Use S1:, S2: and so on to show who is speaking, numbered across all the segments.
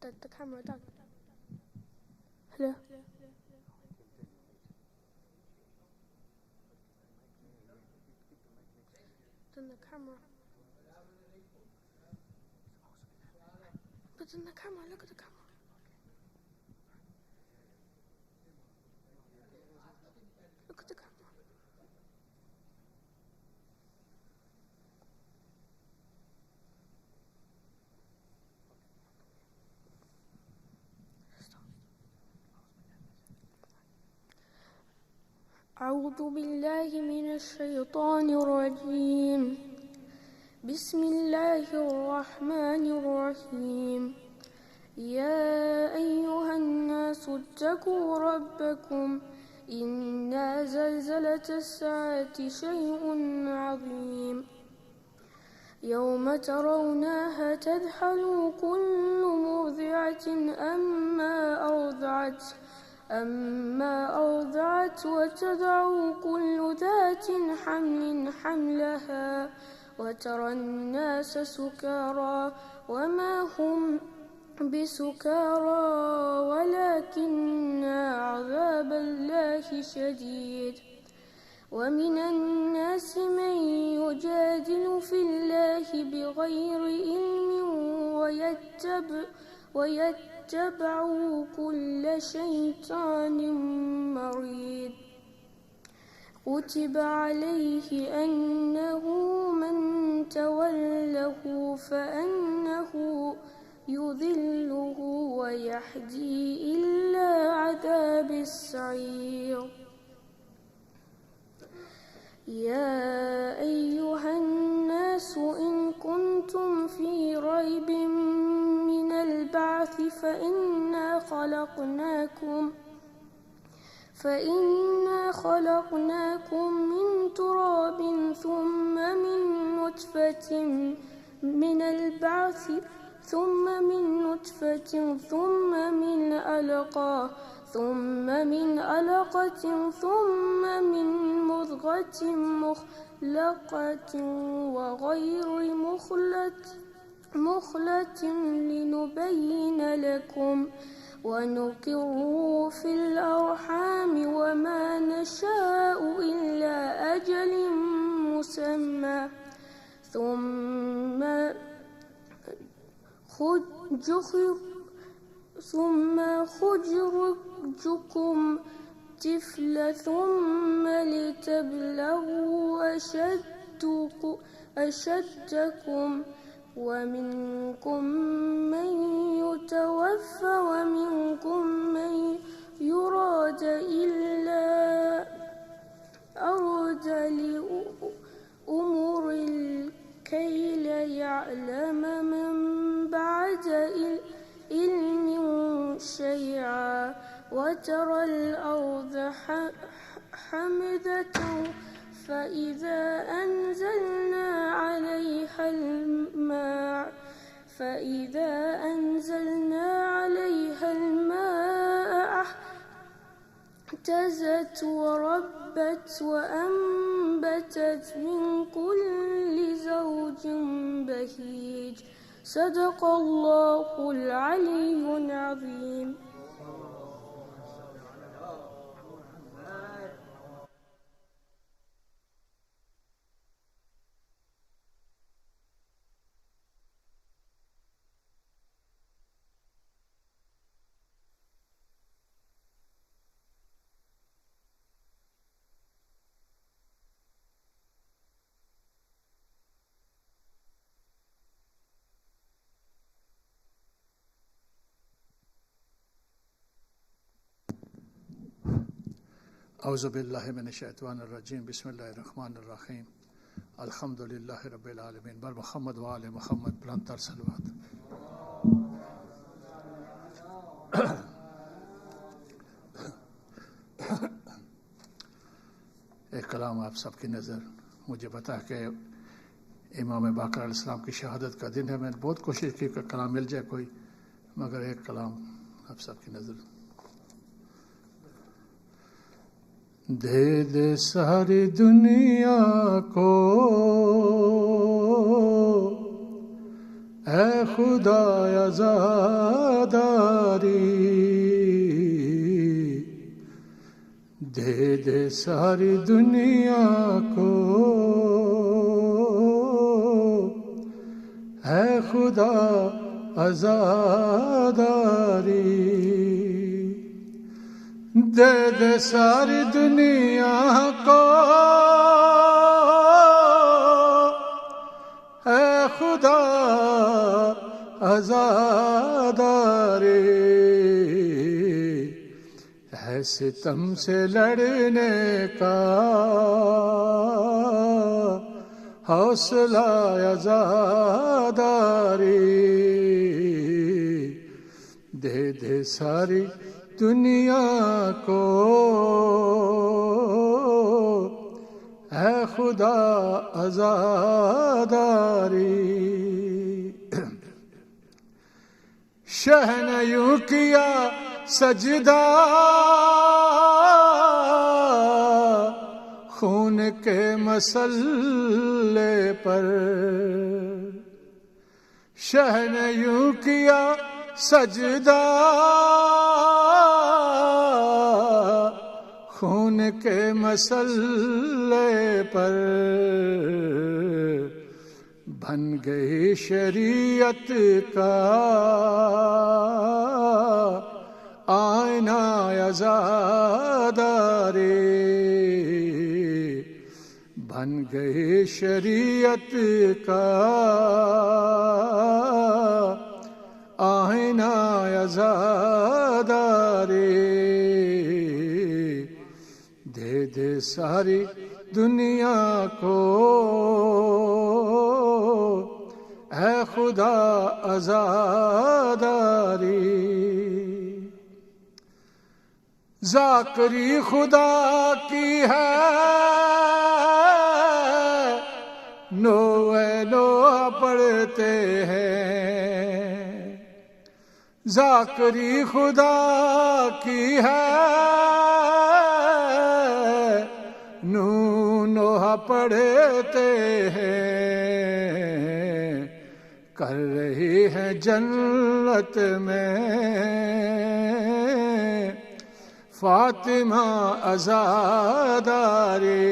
S1: at the camera down. Hello. Then the camera. But then the camera, look at the camera. Look at the camera. أعوذ بالله من الشيطان الرجيم. بسم الله الرحمن الرحيم. يا أيها الناس اتقوا ربكم إن زلزلة الساعة شيء عظيم يوم ترونها تذهل كل مرضعة أما أرضعت وتضع كل ذات حمل حملها وترى الناس سكارى وما هم بسكارى ولكن عذاب الله شديد. ومن الناس من يجادل في الله بغير علم ويتبع كل شيطان مريد. كتب عليه أنه من توله فأنه يذله ويهدي إلى عذاب السعير. يا أيها الناس إن كنتم في ريب من البعث فإنا خلقناكم من تراب ثم من نطفة من البعث ثم من نطفة ثم من علقة ثم من مضغة مخلقة وغير مخلة لنبين لكم ونقر في الأرحام وما نشاء إلا أجل مسمى ثم خرجكم طفلا ثم لتبلغوا أشدكم ومنكم من يتوفى ومنكم من يراد إلا أرد لأمور كي لا يعلم من بعد علم شيئا. وترى الأرض حامدة فإذا أنزلنا عليها الماء اهتزت وربت وأنبتت من كل زوج بهيج. صدق الله العلي العظيم.
S2: أعوذ بالله من الشيطان الرجيم. بسم الله الرحمن الرحيم. الحمد لله رب العالمين. بر محمد و آل محمد بلندتر صلوات. एक कलाम आप सबकी नज़र मुझे पता है कि इमाम बाकर अलैहिस्सलाम की शहादत का दिन है। मैंने बहुत कोशिश की कि कलाम मिल जाए कोई, मगर एक कलाम आप सबकी नज़र। दे दे सारी दुनिया को اے خدا عزاداری دے دے ساری دنیا کو، اے خدا عزاداری دے دے ساری دنیا کو، اے خدا عزاداری ہے ستم سے لڑنے کا حوصلہ عزاداری دے دے ساری دنیا کو، اے خدا عزاداری شہ نے یوں کیا سجدہ خون کے مسلے پر، شہ نے یوں کیا سجدہ خون کے مسلے پر، بن گئی شریعت کا آئینہ عزاداری، بن گئی شریعت کا آئینہ عزاداری دے دے ساری دنیا کو، اے خدا عزاداری ذاکری خدا کی ہے نوے نوح پڑھتے ہیں، ذاکری خدا کی ہے نوح پڑھتے ہیں، کر رہی ہے جنت میں فاطمہ عزاداری،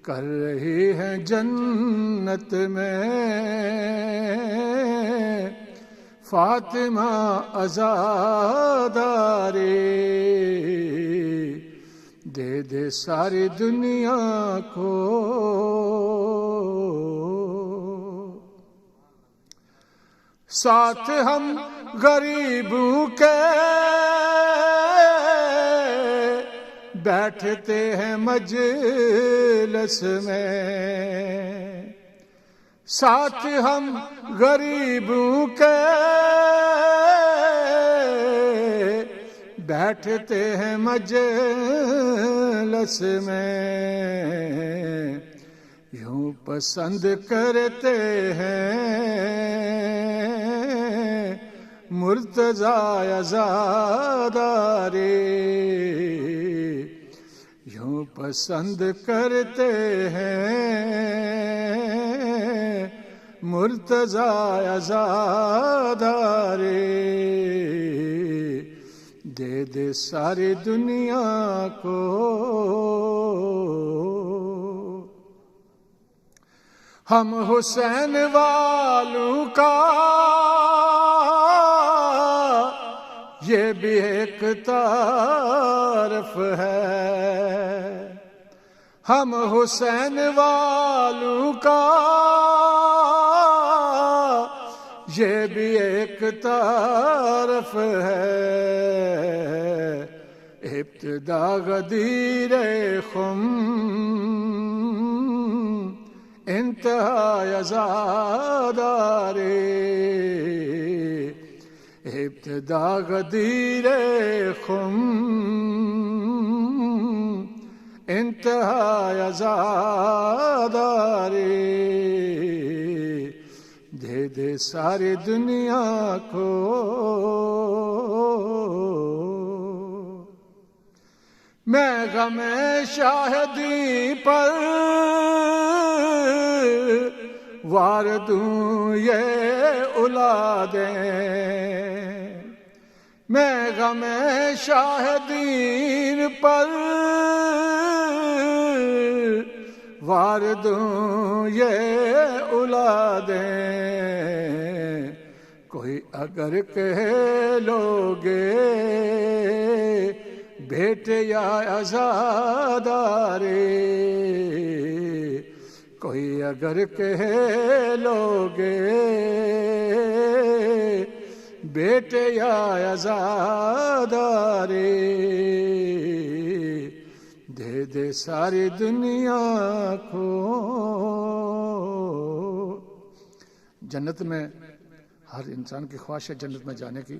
S2: کر رہی ہے جنت میں فاطمہ عزاداری دے دے ساری دنیا کو، ساتھ ہم غریبوں کے بیٹھتے ہیں مجلس میں، ساتھ ہم غریبوں کے بیٹھتے ہیں مجلس میں، یوں پسند کرتے ہیں مرتضی عزاداری، یوں پسند کرتے ہیں مرتضی عزاداری دے دے ساری دنیا کو، ہم حسین والوں کا یہ بھی ایک تعارف ہے، ہم حسین والوں کا یہ بھی ایک تعارف ہے، ابتدا غدیر خم انتہا عزاداری، ابتدا غدیر خم انتہا عزاداری دے دے ساری دنیا کو، میں غم شاہدی پر وار دوں یہ اولادیں، میں غم شاہدین پر وار دوں یہ اولادیں، کوئی اگر کہہ لوگے بیٹے یا عزادارے، کوئی اگر کہہ لوگے بیٹے یا عزادارے، دے دے ساری دنیا کو۔ جنت میں ہر انسان کی خواہش ہے جنت میں جانے کی،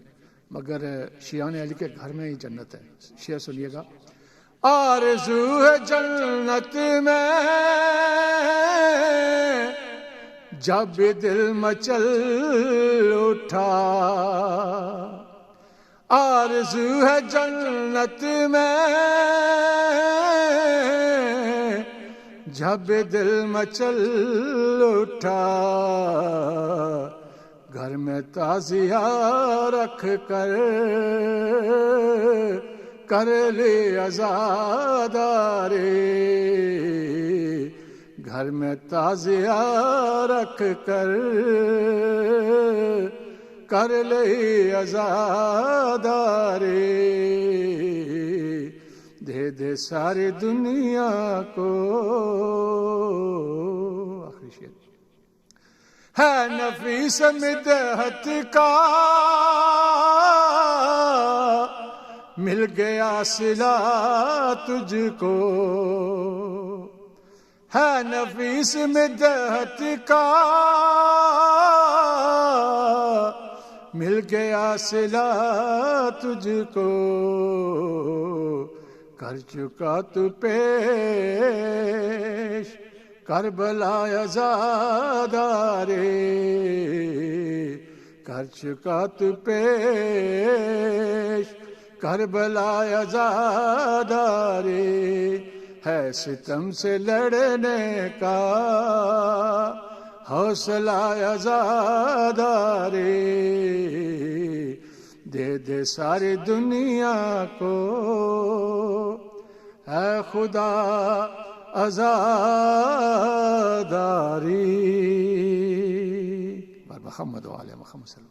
S2: مگر شیعان علی کے گھر میں ہی جنت ہے۔ شعر سنیے گا۔ آرزو ہے جنت میں جب دل مچل اٹھا، آرزو ہے جنت میں جب دل مچل اٹھا، گھر میں تعزیہ رکھ کر لے عزادارے، گھر میں تعزیہ رکھ کر لے عزادارے، دے دے ساری دنیا کو۔ آخری شعر ہے نفیس مدحت کا مل گیا صلہ تجھ کو، ہے نفیس مدحت کا مل گیا صلہ تجھ کو، کر چکا تو پیش کربلا عزادارے، کر چکا تو پیش کربلا عزادارے، ہے ستم سے لڑنے کا حوصلہ عزادارے، دے دے ساری دنیا کو اے خدا عزاداری۔ محمد و آل محمد صلی اللہ علیہ وسلم۔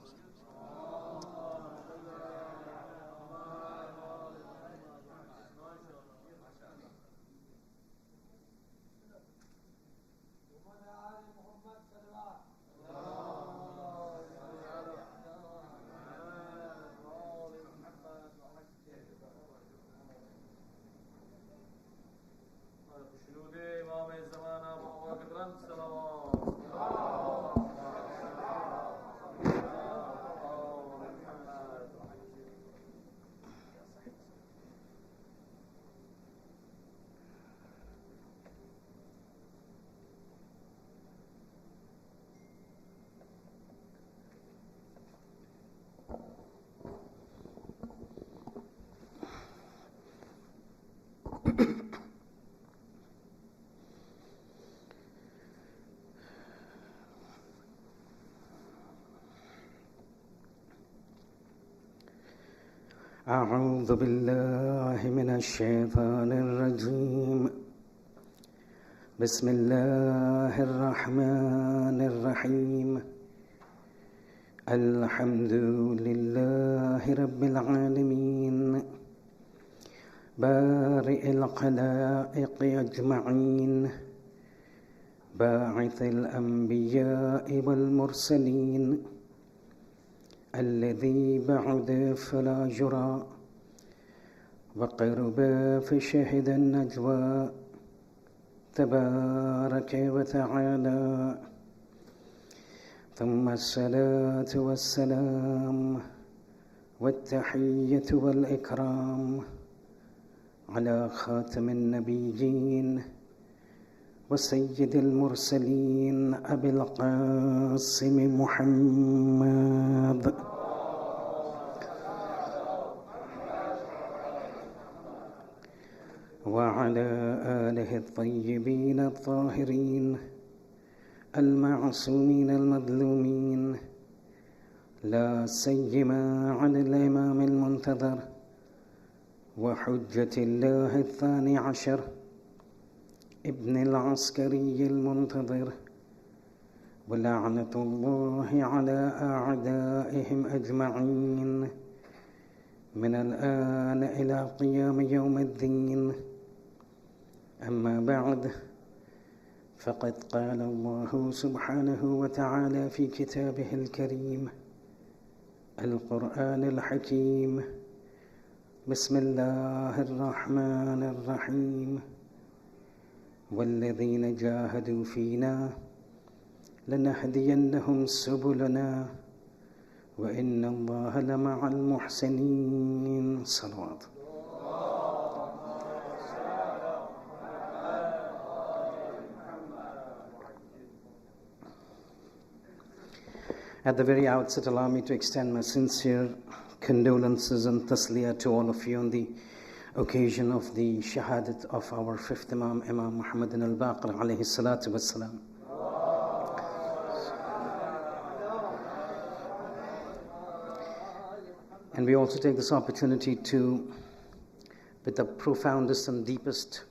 S3: امام زمانہ محمد
S4: أعوذ بالله من الشيطان الرجيم. بسم الله الرحمن الرحيم. الحمد لله رب العالمين بارئ الخلائق أجمعين باعث الأنبياء والمرسلين الذي بعد فلا يرى وقرب فشهد النجوى تبارك وتعالى. ثم الصلاة والسلام والتحية والإكرام على خاتم النبيين وسيد المرسلين أبي القاسم محمد وعلى آله الطيبين الطاهرين المعصومين المظلومين، لا سيما عن الإمام المنتظر وحجة الله الثاني عشر ابن العسكري المنتظر، ولعنة الله على أعدائهم أجمعين من الآن إلى قيام يوم الدين. أما بعد، فقد قال الله سبحانه وتعالى في كتابه الكريم القرآن الحكيم: بسم الله الرحمن الرحيم، والذين جاهدوا فينا لنهدينهم سبلنا وإن الله لمع المحسنين. صلوات. At the very outset, allow me to extend my sincere condolences and tasliyah to all of you on the occasion of the Shahadat of our fifth Imam, Imam Muhammad al-Baqer alayhi salatu wassalam. And we also take this opportunity to, with the profoundest and deepest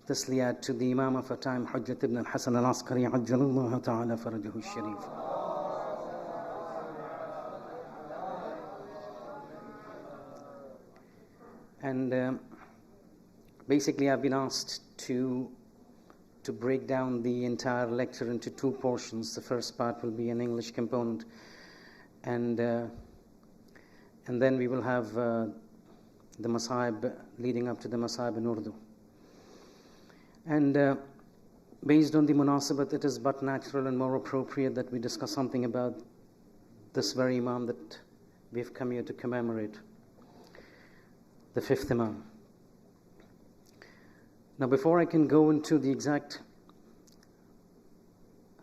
S4: tasliyah to the Imam of our time, Hujjat ibn al-Hasan al-Askari, ajjalallahu ta'ala farajahu al-sharif. And basically I've been asked to break down the entire lecture into two portions. The first part will be an English component, and then we will have the Masaib leading up to the Masaib in Urdu. And based on the munasabat, it is but natural and more appropriate that we discuss something about this very Imam that we've come here to commemorate, the fifth Imam. Now, before I can go into the exact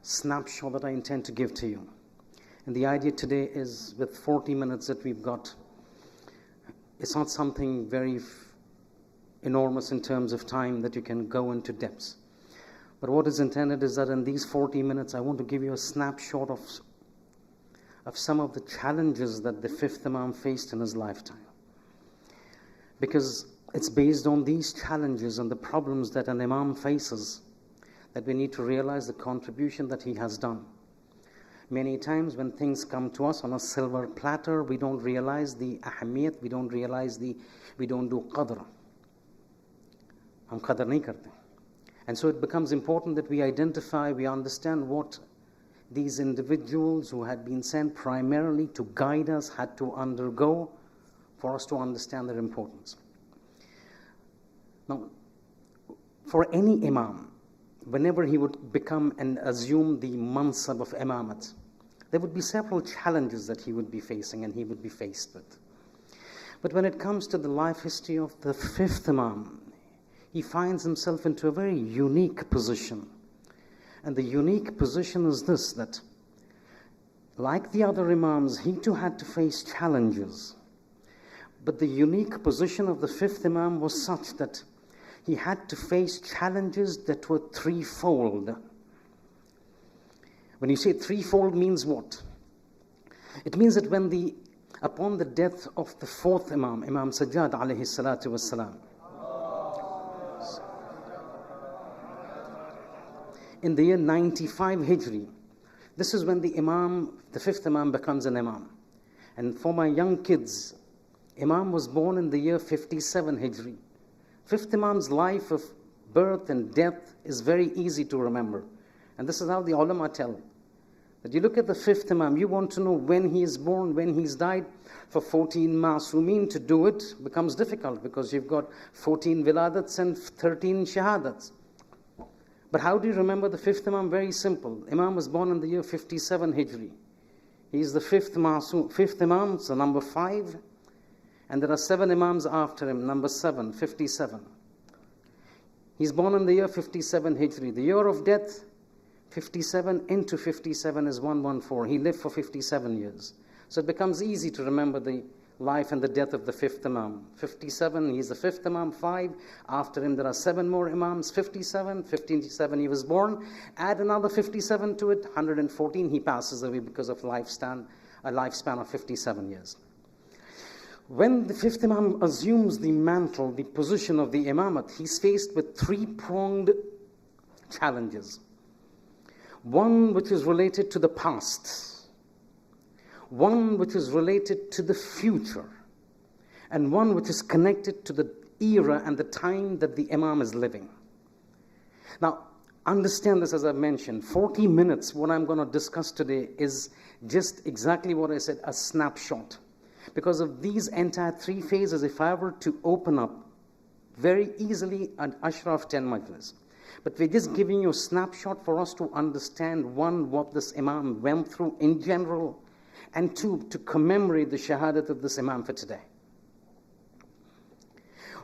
S4: snapshot that I intend to give to you, and the idea today is, with 40 minutes that we've got, it's not something very enormous in terms of time that you can go into depths. But what is intended is that in these 40 minutes, I want to give you a snapshot of some of the challenges that the fifth Imam faced in his lifetime. Because it's based on these challenges and the problems that an Imam faces that we need to realize the contribution that he has done. Many times when things come to us on a silver platter, we don't realize the ahamiyat, we don't do qadr. Hum qadr nahi karte. And so it becomes important that we identify, we understand what these individuals who had been sent primarily to guide us had to undergo for us to understand their importance. Now, for any Imam, whenever he would become and assume the mansab of Imamat, there would be several challenges that he would be facing and he would be faced with. But when it comes to the life history of the fifth Imam, he finds himself into a very unique position. And the unique position is this, that like the other Imams, he too had to face challenges. But the unique position of the fifth Imam was such that he had to face challenges that were threefold. When you say threefold, means what? It means that upon the death of the fourth Imam, Imam Sajjad alayhi salatu wassalam, in the year 95 Hijri, this is when the fifth Imam becomes an Imam. And for my young kids, Imam was born in the year 57 Hijri. Fifth Imam's life of birth and death is very easy to remember. And this is how the ulama tell. That you look at the fifth Imam, you want to know when he is born, when he's died. For 14 Ma'sumin to do it becomes difficult because you've got 14 Wiladats and 13 Shahadats. But how do you remember the fifth Imam? Very simple. Imam was born in the year 57 Hijri. He is the fifth Imam, so number 5. And there are 7 Imams after him, number 7, 57. He's born in the year 57 Hijri. The year of death, 57 into 57 is 114. He lived for 57 years. So it becomes easy to remember the life and the death of the fifth Imam. 57, he's the fifth Imam. 5, after him there are 7 more Imams. 57, 57 he was born. Add another 57 to it, 114 he passes away because of a lifespan of 57 years. When the fifth Imam assumes the mantle, the position of the Imamat, he's faced with 3-pronged challenges. One which is related to the past, one which is related to the future, and one which is connected to the era and the time that the Imam is living. Now, understand this as I've mentioned. 40 minutes, what I'm going to discuss today is just exactly what I said, a snapshot. Because of these entire 3 phases, if I were to open up very easily an Ashraf 10 Majlis. But we're just giving you a snapshot for us to understand, 1, what this Imam went through in general, and 2, to commemorate the Shahadat of this Imam for today.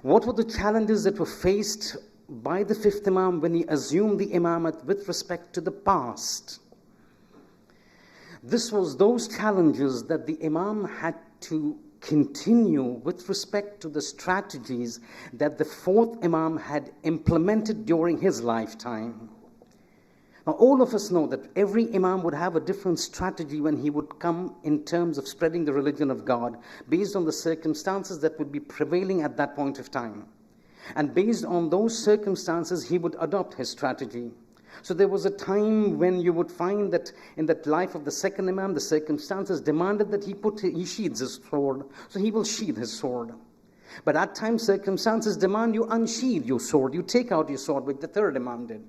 S4: What were the challenges that were faced by the fifth Imam when he assumed the Imamat with respect to the past? This was those challenges that the Imam had to continue with respect to the strategies that the fourth Imam had implemented during his lifetime. Now, all of us know that every Imam would have a different strategy when he would come in terms of spreading the religion of God, based on the circumstances that would be prevailing at that point of time. And based on those circumstances, he would adopt his strategy. So there was a time when you would find that in that life of the second Imam, the circumstances demanded that he sheathes his sword. So he will sheathe his sword. But at times, circumstances demand you unsheathe your sword. You take out your sword, which the third Imam did.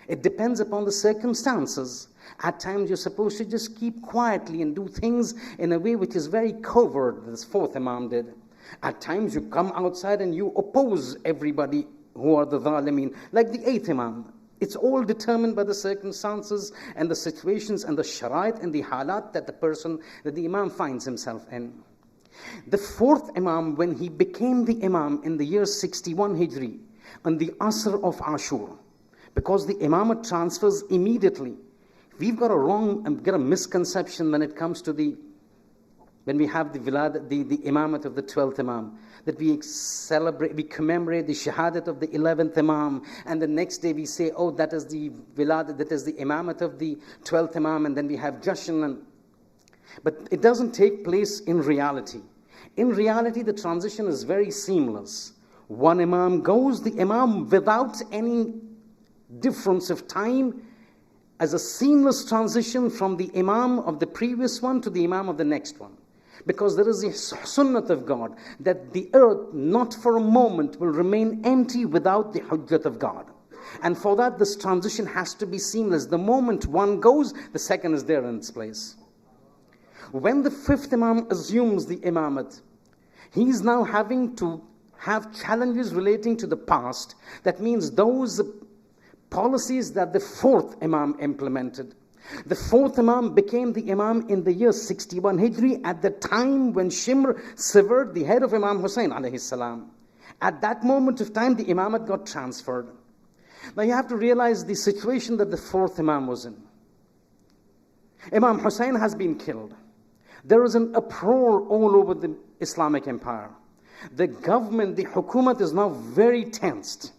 S4: It depends upon the circumstances. At times, you're supposed to just keep quietly and do things in a way which is very covert, this fourth Imam did. At times, you come outside and you oppose everybody who are the Zalimeen, like the eighth Imam. It's all determined by the circumstances and the situations and the sharait and the halat that the Imam finds himself in. The fourth Imam, when he became the Imam in the year 61 Hijri, on the Asr of Ashur, because the Imamate transfers immediately. We've got a misconception when it comes to when we have the Imamate of the 12th Imam, that we commemorate the Shahadat of the 11th Imam, and the next day we say, oh, that is the Wiladat, that is the Imamate of the 12th Imam, and then we have Jashan. But it doesn't take place in reality. In reality, the transition is very seamless. One Imam goes, the Imam, without any difference of time, as a seamless transition from the Imam of the previous one to the Imam of the next one. Because there is a sunnat of God that the earth not for a moment will remain empty without the hujjat of God. And for that, this transition has to be seamless. The moment one goes, the second is there in its place. When the fifth Imam assumes the Imamat, he is now having to have challenges relating to the past. That means those policies that the fourth Imam implemented. The fourth Imam became the Imam in the year 61 Hijri, at the time when Shimr severed the head of Imam Hussain alayhi salam. At that moment of time, the Imamat got transferred. Now you have to realize the situation that the fourth Imam was in. Imam Hussain has been killed. There is an uproar all over the Islamic empire. The government, the hukumat, is now very tensed.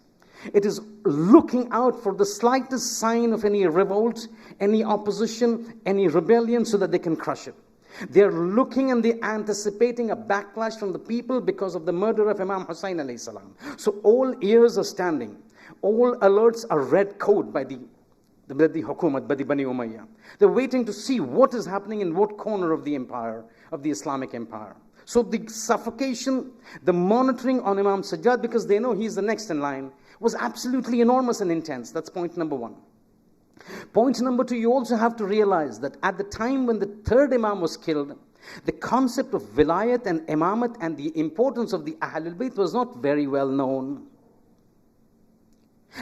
S4: It is looking out for the slightest sign of any revolt, any opposition, any rebellion, so that they can crush it. They're looking and they're anticipating a backlash from the people because of the murder of Imam Hussain alayhi salam. So all ears are standing. All alerts are red code by the hukumat, by the Bani Umayyah. They're waiting to see what is happening in what corner of the empire, of the Islamic empire. So the suffocation, the monitoring on Imam Sajjad, because they know he's the next in line, was absolutely enormous and intense. That's point number one. Point number two, you also have to realize that at the time when the third Imam was killed, the concept of vilayat and imamat and the importance of the Ahlul Bayt was not very well known.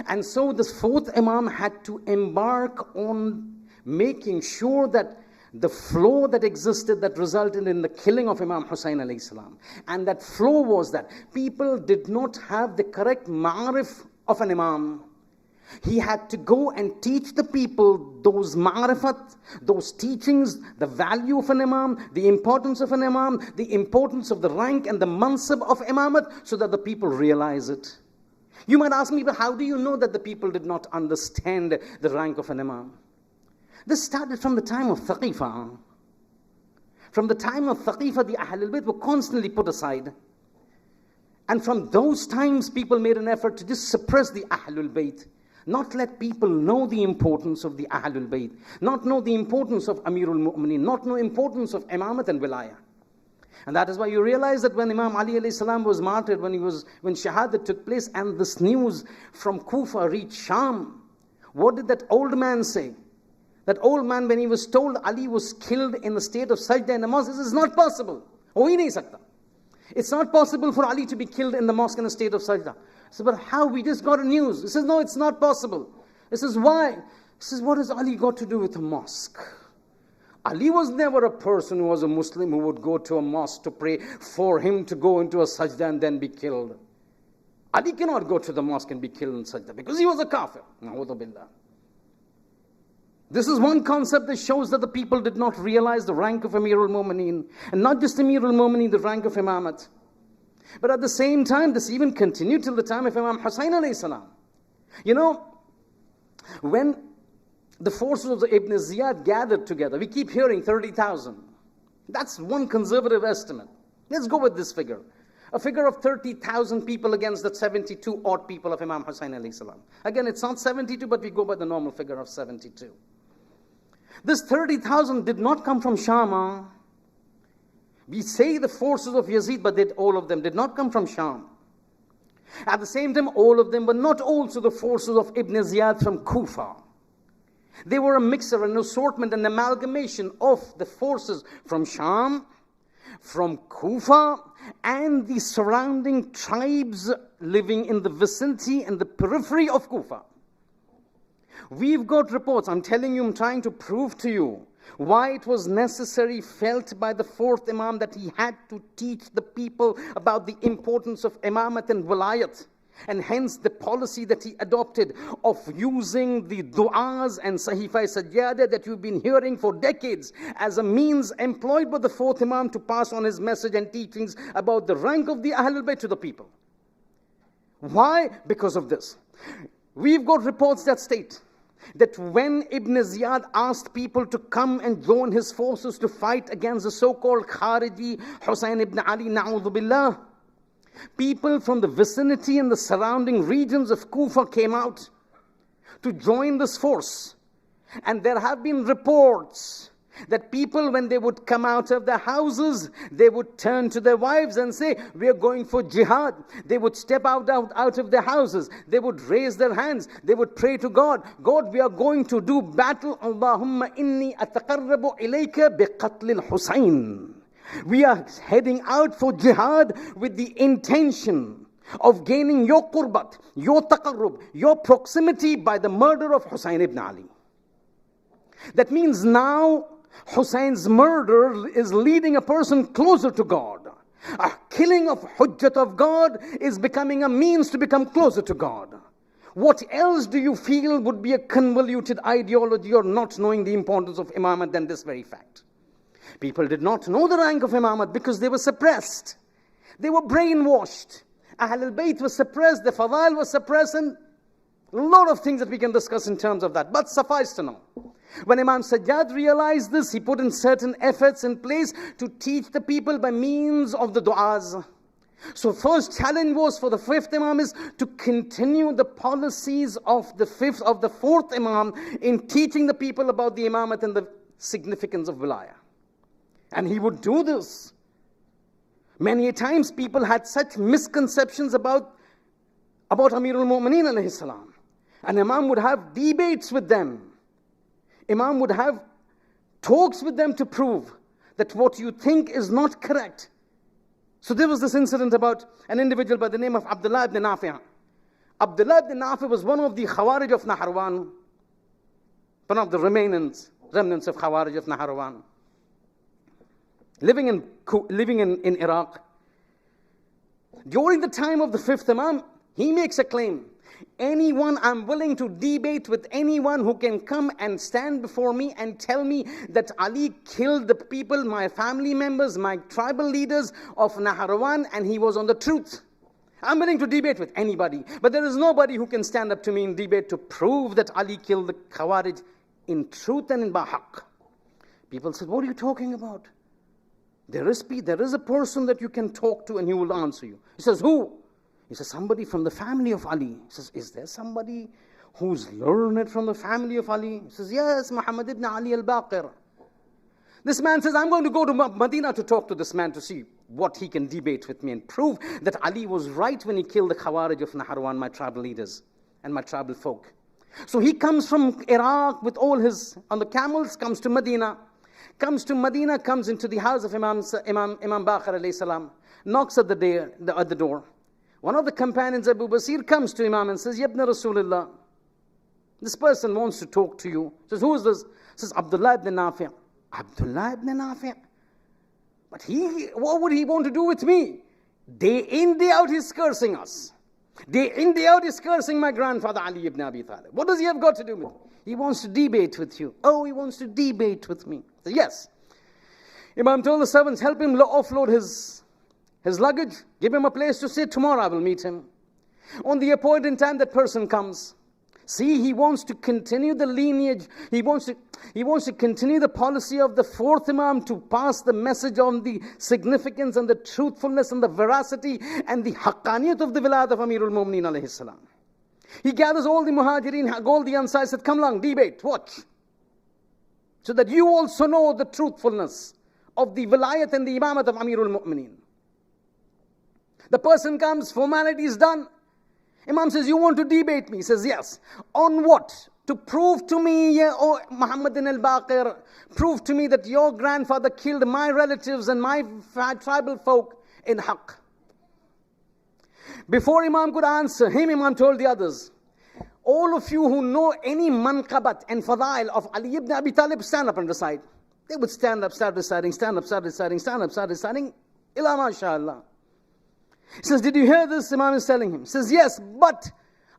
S4: And so the fourth Imam had to embark on making sure that the flow that existed that resulted in the killing of Imam Hussain alayhi salam. And that flow was that people did not have the correct ma'arif of an Imam. He had to go and teach the people those ma'rifat, those teachings, the value of an imam, the importance of an imam, the importance of the rank and the mansab of imamat, so that the people realize it. You might ask me, but how do you know that the people did not understand the rank of an imam? This started from the time of Thaqifa. From the time of Thaqifa, the Ahlul Bayt were constantly put aside. And from those times, people made an effort to just suppress the Ahlul Bayt. Not let people know the importance of the Ahlul Bayt. Not know the importance of Amirul Mu'mineen. Not know the importance of Imamat and Wilayah. And that is why you realize that when Imam Ali alayhi salam was martyred, when Shahadat took place, and this news from Kufa reached Sham, what did that old man say? That old man, when he was told Ali was killed in the state of sajda in the mosque, this is not possible. Ho hi nahi sakta. It's not possible for Ali to be killed in the mosque in a state of sajda. So, but how? We just got a news. He says, no, it's not possible. He says, why? He says, what has Ali got to do with a mosque? Ali was never a person who was a Muslim who would go to a mosque to pray for him to go into a sajda and then be killed. Ali cannot go to the mosque and be killed in sajda because he was a kafir. Na'udhu billah. This is one concept that shows that the people did not realize the rank of Amirul Mu'mineen. And not just Amirul Mu'mineen, the rank of Imamat. But at the same time, this even continued till the time of Imam Hussain alayhi salam. You know, when the forces of the Ibn Ziyad gathered together, we keep hearing 30,000. That's one conservative estimate. Let's go with this figure. A figure of 30,000 people against the 72 odd people of Imam Hussain alayhi salam. Again, it's not 72, but we go by the normal figure of 72. This 30,000 did not come from Sham. We say the forces of Yazid, but all of them did not come from Sham. At the same time, all of them were not also the forces of Ibn Ziyad from Kufa. They were a mixture, an assortment, an amalgamation of the forces from Sham, from Kufa, and the surrounding tribes living in the vicinity and the periphery of Kufa. We've got reports, I'm telling you, I'm trying to prove to you why it was necessary, felt by the fourth Imam, that he had to teach the people about the importance of Imamat and Wilayat. And hence the policy that he adopted of using the du'as and Sahifa Sajjada that you've been hearing for decades as a means employed by the fourth Imam to pass on his message and teachings about the rank of the Ahlul Bayt to the people. Why? Because of this. We've got reports that state that when Ibn Ziyad asked people to come and join his forces to fight against the so-called Khariji Hussain ibn Ali, na'udhu billah, people from the vicinity and the surrounding regions of Kufa came out to join this force. And there have been reports that people, when they would come out of their houses, they would turn to their wives and say, we are going for jihad. They would step out of their houses. They would raise their hands. They would pray to God. God, we are going to do battle. Allahumma inni ataqarrabu ilayka biqatl al-Husayn. We are heading out for jihad with the intention of gaining your qurbat, your taqarrub, your proximity by the murder of Hussain ibn Ali. That means now Hussein's murder is leading a person closer to God. A killing of Hujjat of God is becoming a means to become closer to God. What else do you feel would be a convoluted ideology or not knowing the importance of Imamat than this very fact? People did not know the rank of Imamat because they were suppressed. They were brainwashed. Ahlul Bayt was suppressed, the Fadail was suppressed, and a lot of things that we can discuss in terms of that. But suffice to know, when Imam Sajjad realized this, he put in certain efforts in place to teach the people by means of the du'as. So first challenge was for the fifth Imam is to continue the policies of the fourth Imam in teaching the people about the Imamat and the significance of Wilayah. And he would do this. Many times people had such misconceptions about Amirul Mu'mineen alayhi salam. And Imam would have debates with them. Imam would have talks with them to prove that what you think is not correct. So there was this incident about an individual by the name of Abdullah ibn Nafi'. Abdullah ibn Nafi' was one of the Khawarij of Naharwan, one of the remnants of Khawarij of Naharwan, living in Iraq. During the time of the fifth Imam, he makes a claim Anyone, I'm willing to debate with anyone who can come and stand before me and tell me that Ali killed the people, my family members, my tribal leaders of Naharawan, and he was on the truth. I'm willing to debate with anybody, but there is nobody who can stand up to me in debate to prove that Ali killed the Khawarij in truth and in bahaq. People said, what are you talking about? There is a person that you can talk to and he will answer you. He says, who? He says, somebody from the family of Ali. He says, is there somebody who's learned from the family of Ali? He says, yes, Muhammad ibn Ali al-Baqer. This man says, I'm going to go to Medina to talk to this man to see what he can debate with me and prove that Ali was right when he killed the Khawarij of Naharawan, my tribal leaders and my tribal folk. So he comes from Iraq with all his, on the camels, comes to Medina, comes into the house of Imam Baqer alayhi salam, knocks at the door. One of the companions, Abu Basir, comes to Imam and says, Yabna Rasulullah, this person wants to talk to you. Says, who is this? Says, Abdullah ibn Nafi'. Abdullah ibn Nafi'? But what would he want to do with me? Day in, day out, he's cursing us. Day in, day out, he's cursing my grandfather Ali ibn Abi Talib. What does he have got to do with me? He wants to debate with you. Oh, he wants to debate with me. So, yes. Imam told the servants, help him offload his luggage, give him a place to sit. Tomorrow I will meet him. On the appointed time, that person comes. See, he wants to continue the lineage. He wants to continue the policy of the fourth Imam to pass the message on the significance and the truthfulness and the veracity and the haqqaniyat of the wilayat of Amirul Mu'mineen alayhi salam. He gathers all the Muhajirin, all the Ansar, said, come along, debate, watch. So that you also know the truthfulness of the wilayat and the imamat of Amirul Mu'mineen. The person comes, formality is done. Imam says, you want to debate me? He says, yes. On what? To prove to me, oh Muhammad al-Baqir, prove to me that your grandfather killed my relatives and my tribal folk in haqq. Before Imam could answer him, Imam told the others, all of you who know any manqabat and fadail of Ali ibn Abi Talib, stand up and recite. They would stand up, start reciting, stand up, start reciting, stand up, start reciting. Ila mashallah. He says, did you hear this? Imam is telling him. He says, yes, but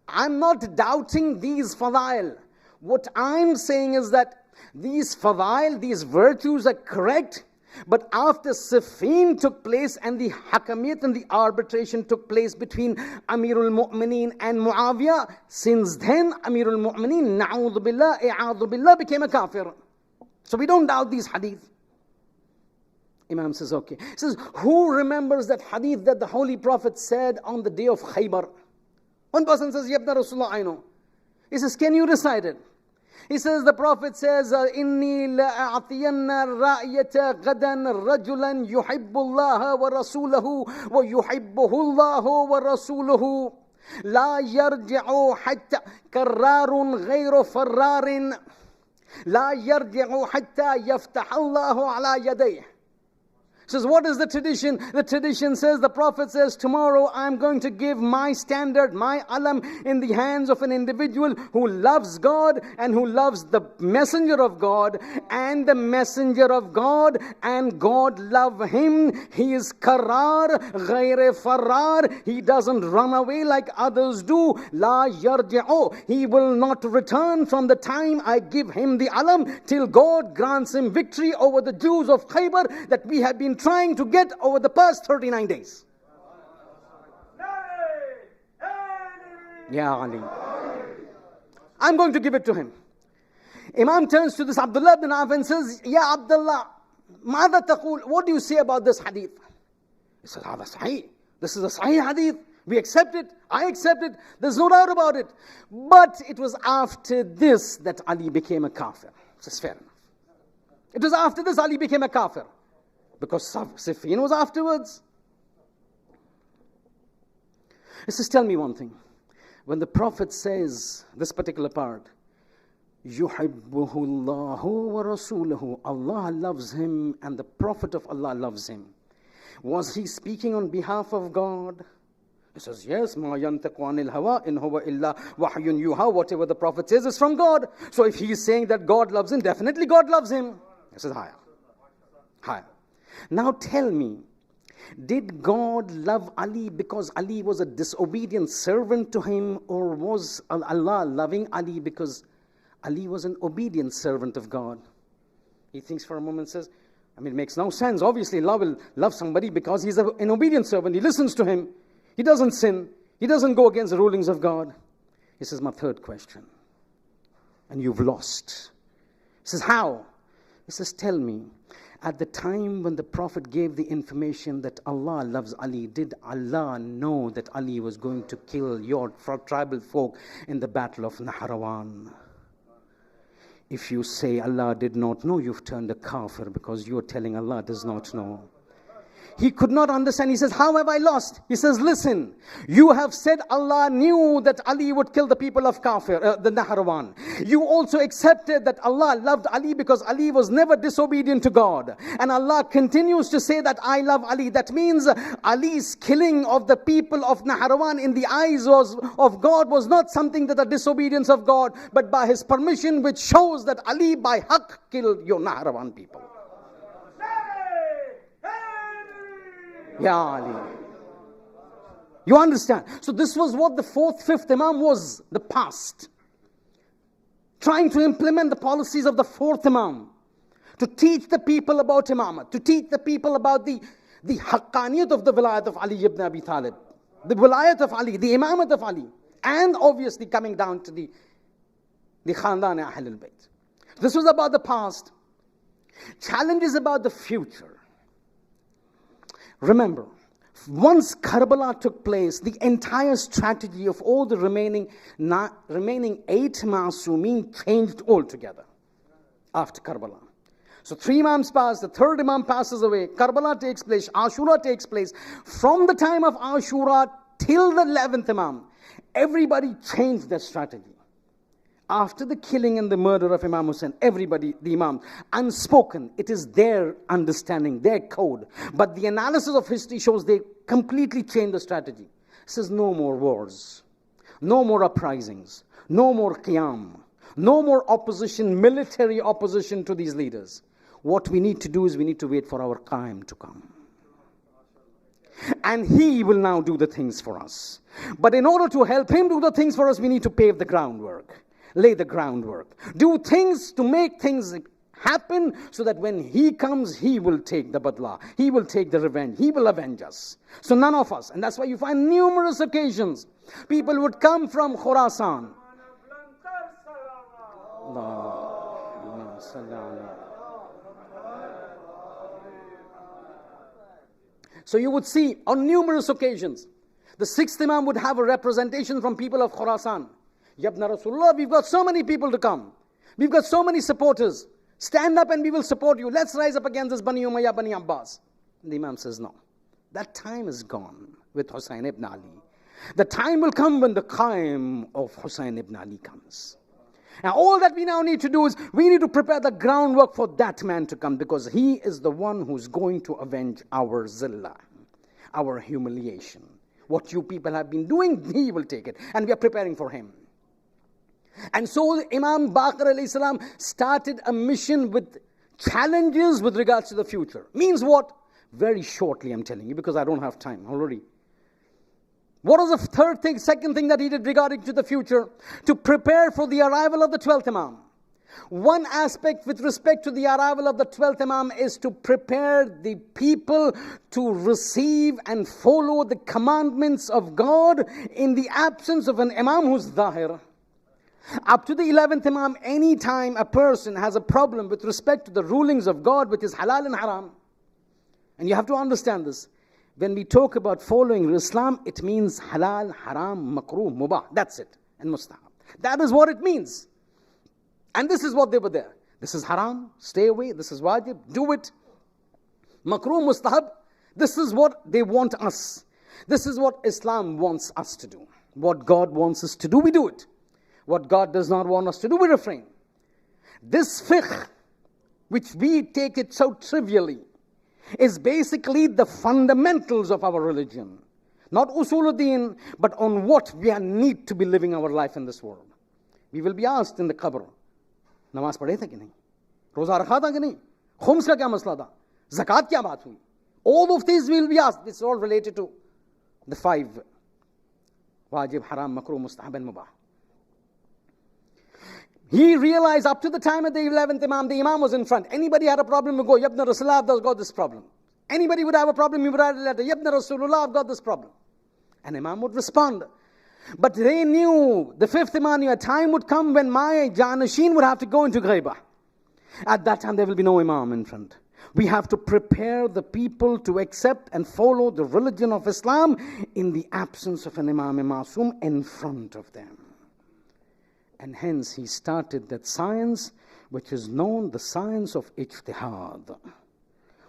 S4: I'm not doubting these fadail. What I'm saying is that these fadail, these virtues are correct, but after Siffin took place and the hakamiyat and the arbitration took place between Amirul Mu'mineen and Muawiyah, since then Amirul Mu'mineen, na'udhu billah, i'adhu billah, became a kafir. So we don't doubt these hadith. Imam says, okay. He says, who remembers that hadith that the Holy Prophet said on the day of Khaybar? One person says, Yabna Rasulullah, I know. He says, can you recite it? He says, the Prophet says, Inni la'a'atiyanna ra'yata gadan rajulan yuhibbu Allah wa rasulahu wa yuhibbuhu Allah wa rasuluhu la yarji'u hatta karrarun ghayru farrarin la yarji'u hatta yaftaha Allahu ala yadayh. Says, what is the tradition? The tradition says, the Prophet says, tomorrow I'm going to give my standard, my alam, in the hands of an individual who loves God and who loves the messenger of God, and the messenger of God and God love him. He is karar, ghayre farrar. He doesn't run away like others do. La yarji'u. He will not return from the time I give him the alam till God grants him victory over the Jews of Khaybar that we have been trying to get over the past 39 days. Ya Ali. I'm going to give it to him. Imam turns to this Abdullah ibn Auf and says, Ya Abdullah, ماذا تقول? What do you say about this hadith? He says, هذا صحيح. This is a sahih hadith. We accept it. I accept it. There's no doubt about it. But it was after this that Ali became a kafir. Says, fair enough. It was after this Ali became a kafir. Because Siffin was afterwards. He says, tell me one thing. When the Prophet says this particular part, يُحِبُّهُ اللَّهُ وَرَسُولُهُ, Allah loves him and the Prophet of Allah loves him. Was he speaking on behalf of God? He says, yes, مَا يَنْتَقُ عَنِ الْهَوَىٰ إِنْ هُوَ إِلَّا وَحْيٌ يُوحَىٰ. Whatever the Prophet says is from God. So if he is saying that God loves him, definitely God loves him. He says, higher. Now tell me, Did God love Ali because Ali was a disobedient servant to him, or was Allah loving Ali because Ali was an obedient servant of God? He thinks for a moment and says, it makes no sense. Obviously, Allah will love somebody because he's an obedient servant. He listens to him. He doesn't sin. He doesn't go against the rulings of God. He says, my third question. And you've lost. He says, how? He says, tell me, at the time when the Prophet gave the information that Allah loves Ali, did Allah know that Ali was going to kill your tribal folk in the battle of Naharawan? If you say Allah did not know, you've turned a kafir, because you're telling Allah does not know. He could not understand. He says, how have I lost? He says, listen, you have said Allah knew that Ali would kill the people of the Naharawan. You also accepted that Allah loved Ali because Ali was never disobedient to God. And Allah continues to say that I love Ali. That means Ali's killing of the people of Naharawan in the eyes of God was not something that a disobedience of God, but by His permission, which shows that Ali by haqq killed your Naharawan people. Ya Ali. You understand? So this was what the fourth, fifth Imam was, the past. Trying to implement the policies of the fourth Imam. To teach the people about Imamah. To teach the people about the haqqaniyat of the wilayat of Ali ibn Abi Talib. The wilayat of Ali, the Imamat of Ali. And obviously coming down to the Khandan Ahl al-Bayt. This was about the past. Challenge is about the future. Remember, once Karbala took place, the entire strategy of all the remaining 8 Ma'sumin changed altogether after Karbala. So 3 Imams pass, the 3rd Imam passes away, Karbala takes place, Ashura takes place. From the time of Ashura till the 11th Imam, everybody changed their strategy. After the killing and the murder of Imam Hussain, everybody, the Imam, unspoken, it is their understanding, their code. But the analysis of history shows they completely changed the strategy. It says no more wars, no more uprisings, no more qiyam, no more opposition, military opposition to these leaders. What we need to do is we need to wait for our qaim to come. And He will now do the things for us. But in order to help Him do the things for us, we need to pave the groundwork. Lay the groundwork. Do things to make things happen so that when He comes, He will take the badla. He will take the revenge. He will avenge us. So none of us. And that's why you find numerous occasions. People would come from Khurasan. So you would see on numerous occasions, the 6th Imam would have a representation from people of Khurasan. Yabna Rasulullah, we've got so many people to come. We've got so many supporters. Stand up and we will support you. Let's rise up against this Bani Umayyah, Bani Abbas. And the Imam says, no. That time is gone with Hussain ibn Ali. The time will come when the qaim of Hussain ibn Ali comes. Now all that we now need to do is, we need to prepare the groundwork for that man to come, because he is the one who's going to avenge our zillah, our humiliation. What you people have been doing, he will take it. And we are preparing for him. And so Imam Baqer alayhi salam started a mission with challenges with regards to the future. Means what? Very shortly I'm telling you, because I don't have time already. What was the second thing that he did regarding to the future? To prepare for the arrival of the 12th Imam. One aspect with respect to the arrival of the 12th Imam is to prepare the people to receive and follow the commandments of God in the absence of an Imam who's Zahir. Up to the 11th Imam, any time a person has a problem with respect to the rulings of God, which is halal and haram, and you have to understand this, when we talk about following Islam, it means halal, haram, makruh, mubah, that's it, and mustahab. That is what it means. And this is what they were there. This is haram, stay away, this is wajib, do it. Makruh, mustahab, this is what they want us. This is what Islam wants us to do. What God wants us to do, we do it. What God does not want us to do, we refrain. This fiqh, which we take it so trivially, is basically the fundamentals of our religion. Not usuluddin, but on what we need to be living our life in this world. We will be asked in the qabr, namaz padhe the ki nahi? Roza rakha tha ki nahi? Khums ka kya masla tha? Zakat kya baat hui? All of these will be asked. This is all related to the 5. Wajib, haram, makruh, mustahab and mubah. He realized up to the time of the 11th Imam, the Imam was in front. Anybody had a problem, would go, Yabna Rasulullah, I've got this problem. Anybody would have a problem, he would write a letter, Yabna Rasulullah, I've got this problem. And Imam would respond. But they knew, the 5th Imam knew, a time would come when my Janashin would have to go into Ghaibah. At that time, there will be no Imam in front. We have to prepare the people to accept and follow the religion of Islam in the absence of an Imam Masum in front of them. And hence he started that science which is known, the science of ijtihad.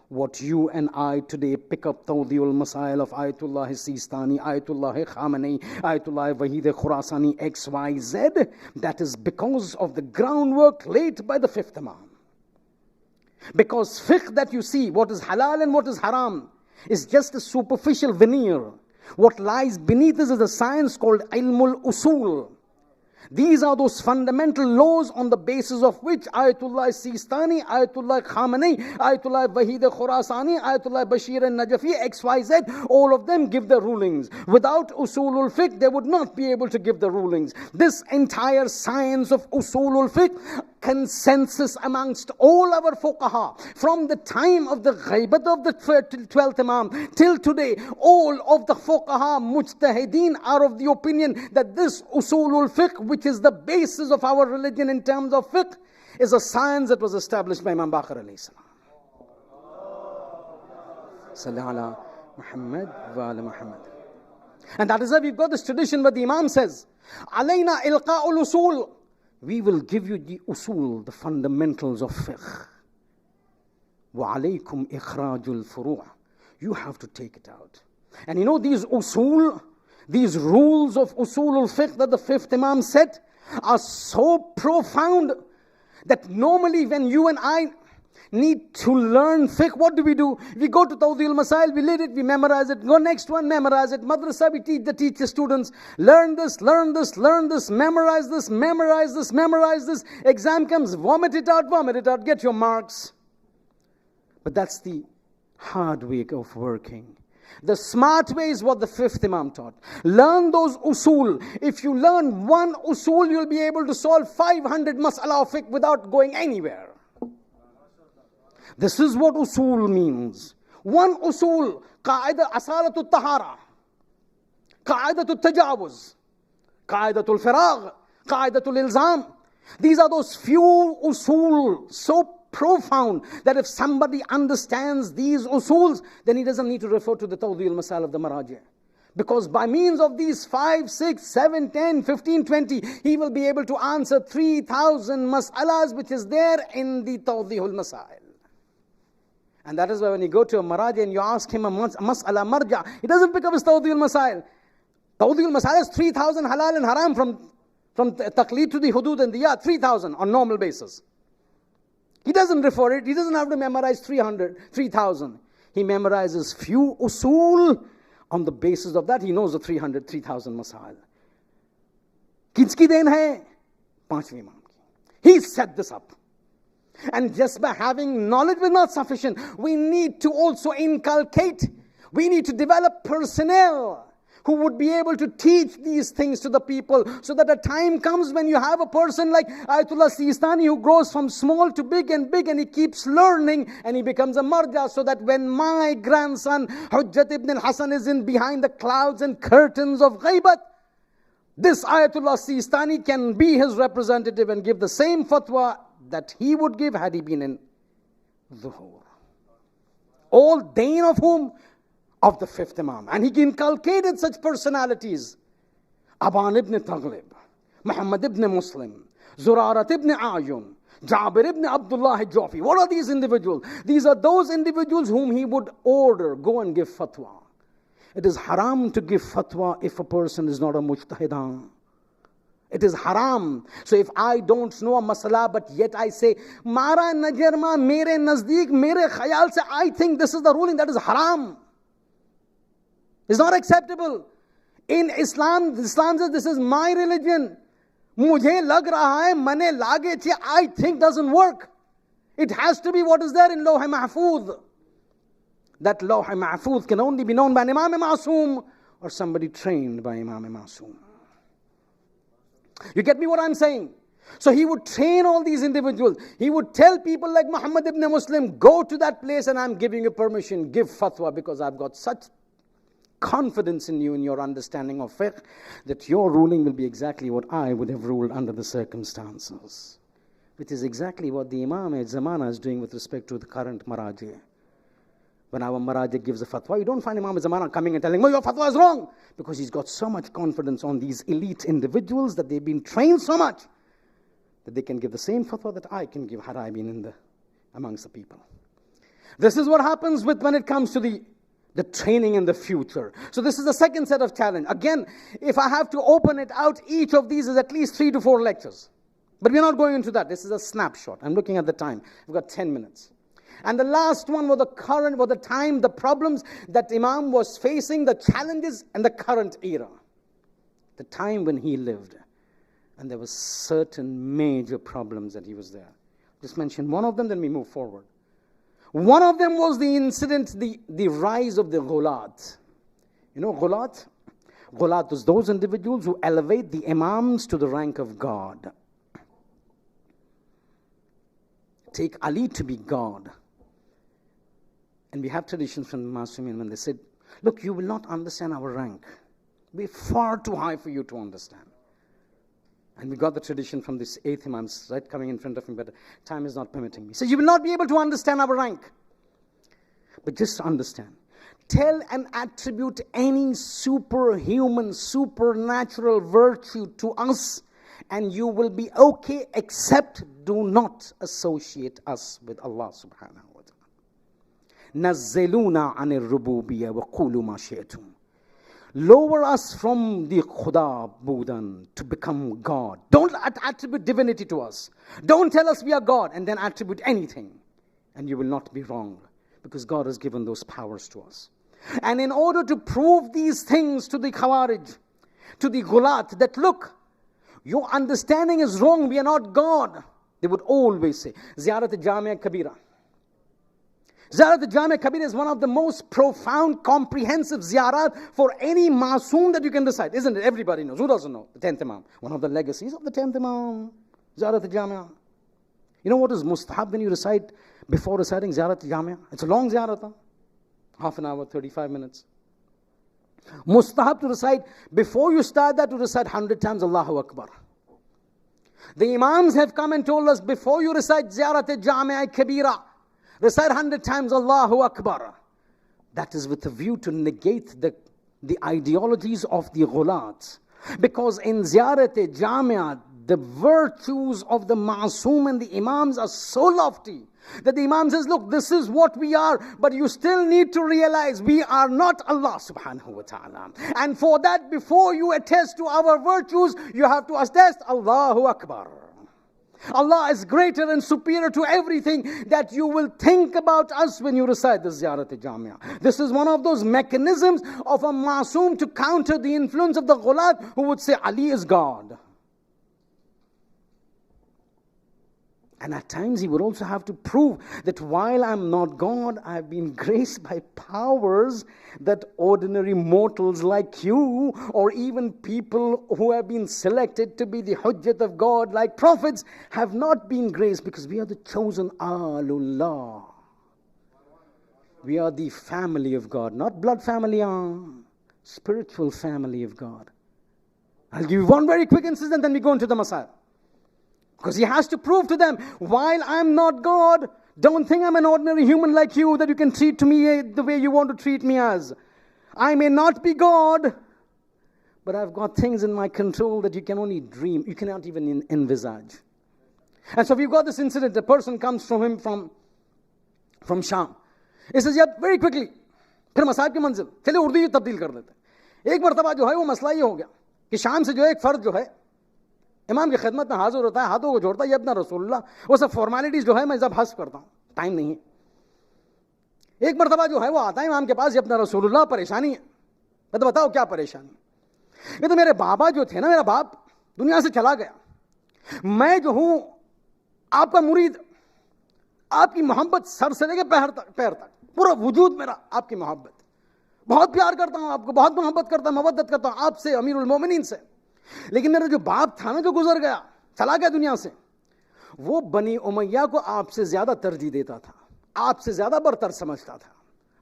S4: What you and I today pick up, Tawdi'ul Masail of Ayatullah Sistani, Ayatullah Khamenei, Ayatullah Wahid Khurasani, XYZ, that is because of the groundwork laid by the 5th Imam. Because fiqh that you see, what is halal and what is haram, is just a superficial veneer. What lies beneath this is a science called ilmul usul. These are those fundamental laws on the basis of which Ayatullah Sistani, Ayatullah Khamenei, Ayatullah Wahid Khurasani, Ayatullah Bashir al-Najafi, XYZ, all of them give the rulings. Without usulul fiqh, they would not be able to give the rulings. This entire science of usulul fiqh, consensus amongst all our fuqaha, from the time of the ghaibat of the 12th Imam till today, all of the fuqaha mujtahideen are of the opinion that this usulul fiqh, which is the basis of our religion in terms of fiqh, is a science that was established by Imam Baqer alayhi salam. Salli ala Muhammad wa ala Muhammad. And that is why we've got this tradition where the Imam says, Alayna ilqa'ul usul. We will give you the usul, the fundamentals of fiqh. Wa alaykum ikhrajul furu'. You have to take it out. And you know these usul, these rules of usulul fiqh that the 5th Imam said are so profound that normally when you and I need to learn fiqh, what do? We go to Tawdi'ul Masail, we read it, we memorize it, go next one, memorize it. Madrasa, we teach the students, learn this, memorize this. Exam comes, vomit it out, get your marks. But that's the hard way of working. The smart way is what the 5th Imam taught. Learn those usul. If you learn one usul, you'll be able to solve 500 mas'ala of fiqh without going anywhere. This is what usul means. One usul, qaida asalatul tahara, qaidatul tajawuz, qaidatul firagh, qaidatul ilzam. These are those few usul, so profound that if somebody understands these usuls, then he doesn't need to refer to the Tawdi'ul Masail of the Maraji. Because by means of these 5, 6, 7, 10, 15, 20, he will be able to answer 3,000 mas'alas which is there in the Tawdi'ul Masail. And that is why when you go to a Maraji and you ask him a mas'ala marja, he doesn't pick up his Tawdi'ul Masail. Tawdi'ul Masail is 3,000 halal and haram from taqleed to the hudud and diyat, 3,000 on normal basis. He doesn't refer it, he doesn't have to memorize 3,000. He memorizes few usul. On the basis of that, he knows the 3,000 masail. Kiski den hai? 5th Imam. He set this up. And just by having knowledge was not sufficient. We need to also inculcate. We need to develop personnel who would be able to teach these things to the people, so that a time comes when you have a person like Ayatullah Sistani who grows from small to big and he keeps learning and he becomes a marja, so that when my grandson Hujjat ibn al-Hasan is in behind the clouds and curtains of ghaibat, this Ayatullah Sistani can be his representative and give the same fatwa that he would give had he been in Zuhur. All deen of whom? Of the 5th Imam. And he inculcated such personalities. Aban ibn Taghlib, Muhammad ibn Muslim, Zurarat ibn Ayun, Jabir ibn Abdullah Jofi. What are these individuals? These are those individuals whom he would order, go and give fatwa. It is haram to give fatwa if a person is not a mujtahidan. It is haram. So if I don't know a masala, but yet I say, Mara najarma, mere nazdeek, mere khayal se, I think this is the ruling, that is haram. It's not acceptable. In Islam says this is my religion. Mujhe lag raha hai, mane lage che, I think doesn't work. It has to be what is there in Lawh Mahfuz. That Lawh Mahfuz can only be known by an Imam Masoom or somebody trained by Imam Masoom. You get me what I'm saying? So he would train all these individuals. He would tell people like Muhammad ibn Muslim, go to that place and I'm giving you permission, give fatwa, because I've got such confidence in you, in your understanding of fiqh, that your ruling will be exactly what I would have ruled under the circumstances. Which is exactly what the Imam al-Zamana is doing with respect to the current Maraji. When our Maraji gives a fatwa, you don't find Imam al-Zamana coming and telling, oh, your fatwa is wrong. Because he's got so much confidence on these elite individuals that they've been trained so much that they can give the same fatwa that I can give had I been amongst the people. This is what happens when it comes to the training in the future. So this is the second set of challenge. Again, if I have to open it out, each of these is at least 3 to 4 lectures. But we're not going into that. This is a snapshot. I'm looking at the time. We've got 10 minutes. And the last one was the time, the problems that Imam was facing, the challenges and the current era. The time when he lived. And there were certain major problems that he was there. Just mention one of them, then we move forward. One of them was the incident, the rise of the ghulat. You know ghulat? Ghulat is those individuals who elevate the imams to the rank of God. Take Ali to be God. And we have traditions from the Masumin when they said, look, you will not understand our rank. We're far too high for you to understand. And we got the tradition from this 8th Imam, right, coming in front of him, but time is not permitting me. So you will not be able to understand our rank. But just understand. Tell and attribute any superhuman, supernatural virtue to us, and you will be okay, except do not associate us with Allah subhanahu wa ta'ala. Nazziluna anir rububiyya wa qulu ma shi'tum. Lower us from the Khuda Budan to become God. Don't attribute divinity to us. Don't tell us we are God and then attribute anything. And you will not be wrong, because God has given those powers to us. And in order to prove these things to the Khawarij, to the Ghulat, that look, your understanding is wrong, we are not God, they would always say, Ziyarat Jamia Kabira. Ziyarat Jamia Kabira is one of the most profound, comprehensive ziyarat for any masoom that you can recite, isn't it? Everybody knows. Who doesn't know? The 10th Imam. One of the legacies of the 10th Imam. Ziyarat Jamia. You know what is mustahab when you recite, before reciting Ziyarat Jamia? It's a long ziyarat. Half an hour, 35 minutes. Mustahab to recite, before you start that, to recite 100 times Allahu Akbar. The Imams have come and told us, before you recite Ziyarat Jamia Kabira, recite 100 times Allahu Akbar. That is with a view to negate the ideologies of the ghulat. Because in Ziyarat Jamia, the virtues of the Ma'soom and the Imams are so lofty that the Imam says, look, this is what we are, but you still need to realize we are not Allah subhanahu wa ta'ala. And for that, before you attest to our virtues, you have to attest Allahu Akbar. Allah is greater and superior to everything that you will think about us when you recite the Ziyarat Jamia. This is one of those mechanisms of a Masoom to counter the influence of the Ghulat who would say Ali is God. And at times he would also have to prove that while I'm not God, I've been graced by powers that ordinary mortals like you, or even people who have been selected to be the Hujjat of God like prophets, have not been graced, because we are the chosen Alullah. We are the family of God, not blood family, spiritual family of God. I'll give you one very quick instance and then we go into the Messiah. Because he has to prove to them, while I'm not God, don't think I'm an ordinary human like you, that you can treat me the way you want to treat me as. I may not be God, but I've got things in my control that you can only dream, you cannot even envisage. And so we've got this incident, a person comes from Sham. He says, yeah, very quickly, फिर मसाइब की मंजिल, चले उर्दू ही तब्दील कर देते। एक मरतबा जो है वो मसला ये हो गया कि शाम से जो है एक फर्द जो है इमाम की खिदमत में हाजिर होता है, हाथों को जोड़ता है, ये अपना रसूलुल्लाह, वो सब फॉर्मेलिटीज जो है मैं जब हस्फ करता हूँ, टाइम नहीं है। एक मरतबा जो है वो आता है इमाम के पास, ये अपना रसूलुल्लाह, परेशानी है। मैं तो बताओ क्या परेशानी? ये तो मेरे बाबा जो थे ना, मेरा बाप दुनिया से चला गया, मैं जो हूँ आपका मुरीद, आपकी मोहब्बत सर से लेके पैर तक,
S5: پورا وجود میرا آپ کی محبت، بہت پیار کرتا ہوں آپ کو، بہت محبت کرتا ہوں، مودت کرتا ہوں آپ سے، امیر المومنین سے. لیکن میرا جو باپ تھا نا، جو گزر گیا، چلا گیا دنیا سے، وہ بنی امیہ کو آپ سے زیادہ ترجیح دیتا تھا، آپ سے زیادہ برتر سمجھتا تھا،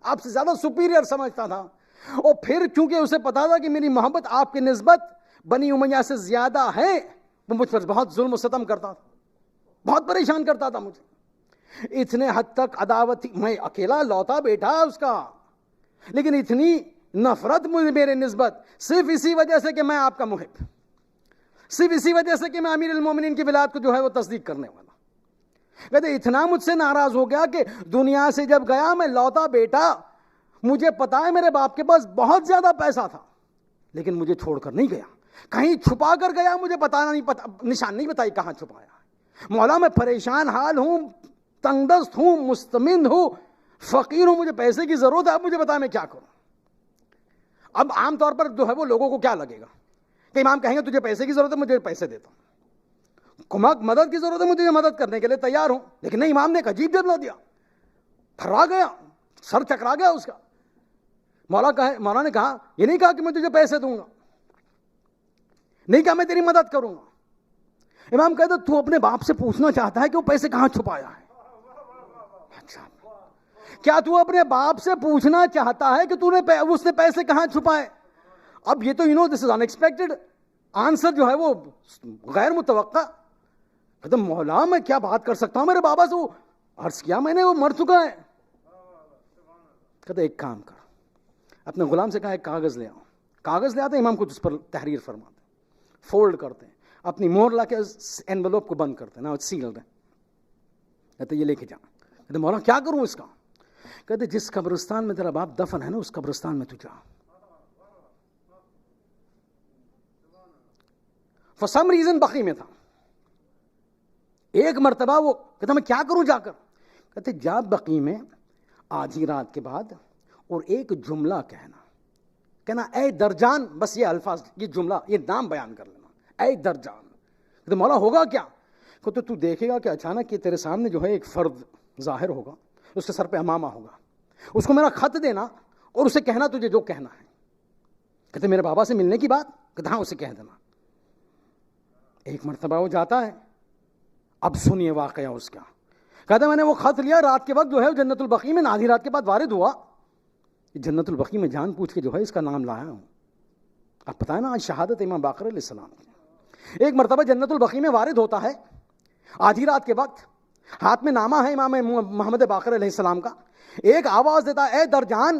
S5: آپ سے زیادہ سپیریئر سمجھتا تھا. اور پھر چونکہ اسے پتا تھا کہ میری محبت آپ کی نسبت بنی امیہ سے زیادہ ہے، وہ مجھ پر بہت ظلم و ستم کرتا تھا، بہت پریشان کرتا تھا مجھے. اتنے حد تک عداوت تھی، میں اکیلا لوتا بیٹا اس کا، لیکن اتنی نفرت مجھے میرے نسبت، صرف اسی وجہ سے کہ میں آپ کا محب، صرف اسی وجہ سے کہ میں امیر المومنین کی ولایت کو جو ہے وہ تصدیق کرنے والا. کہتے اتنا مجھ سے ناراض ہو گیا کہ دنیا سے جب گیا میں لوتا بیٹا، مجھے پتا ہے میرے باپ کے پاس بہت زیادہ پیسہ تھا، لیکن مجھے چھوڑ کر نہیں گیا، کہیں چھپا کر گیا، مجھے نشان نہیں بتائی کہاں چھپایا. مولا میں پریشان حال ہوں، تنگ دست ہوں، مستمند ہوں، فقیر ہوں، مجھے پیسے کی ضرورت ہے، آپ مجھے بتائیں میں کیا کروں. اب عام طور پر جو ہے وہ لوگوں کو کیا لگے گا کہ امام کہیں گے تجھے پیسے کی ضرورت ہے، مجھے پیسے دیتا ہوں، مدد کی ضرورت ہے، مجھے مدد کرنے کے لیے تیار ہوں. لیکن نہیں، امام نے ایک عجیب جملہ دیا، تھرا گیا، سر چکرا گیا اس کا. مولا نے کہا، یہ نہیں کہا کہ میں تجھے پیسے دوں گا، نہیں کہا میں تیری مدد کروں گا. امام کہتے تو اپنے باپ سے پوچھنا چاہتا ہے کہ وہ پیسے کہاں چھپایا ہے. اچھا، کیا تو اپنے باپ سے پوچھنا چاہتا ہے کہ اس نے پیسے کہاں چھپائے؟ اب یہ تو دس از انیکسپیکٹڈ آنسر جو ہے وہ غیر متوقع. کہتے مولا میں کیا بات کر سکتا ہوں میرے بابا سے، وہ عرض کیا میں نے، وہ مر چکا ہے. کہتے ایک کام کر، اپنے غلام سے کہا ایک کاغذ لے آؤ. کاغذ لے آتے، امام کو اس پر تحریر فرماتے، فولڈ کرتے ہیں، اپنی مہر لا کے انویلوپ کو بند کرتے ہیں نا، سیلڈ ہے. کہتے یہ لے کے جا. کہتے مولا کیا کروں اس کا؟ کہتے جس قبرستان میں تیرا باپ دفن ہے نا، اس قبرستان میں تو جا. فار سم ریزن بقی میں تھا. ایک مرتبہ وہ کہتا میں کیا کروں جا کر؟ کہتے جا بقی میں آدھی رات کے بعد اور ایک جملہ کہنا اے درجان، بس یہ الفاظ، یہ جملہ، یہ نام بیان کر لینا، اے درجان. کہتے مولا ہوگا کیا؟ کہتے تو دیکھے گا کہ اچانک یہ تیرے سامنے جو ہے ایک فرد ظاہر ہوگا، اس کے سر پہ عمامہ ہوگا، اس کو میرا خط دینا اور اسے کہنا تجھے جو کہنا ہے. کہتے میرے بابا سے ملنے کی بات؟ کہتے ہاں اسے کہہ دینا. ایک مرتبہ وہ جاتا ہے. اب سنیے واقعہ اس کا. کہتے میں نے وہ خط لیا، رات کے وقت جو ہے جنت البقیع میں آدھی رات کے بعد وارد ہوا. جنت البقیع میں جان پوچھ کے جو ہے اس کا نام لایا ہوں. اب پتہ ہے نا آج شہادت امام باقر علیہ السلام. ایک مرتبہ جنت البقیع میں وارد ہوتا ہے آدھی رات کے وقت، ہاتھ میں نامہ ہے امام محمد باقر علیہ السلام کا. ایک آواز دیتا اے درجان.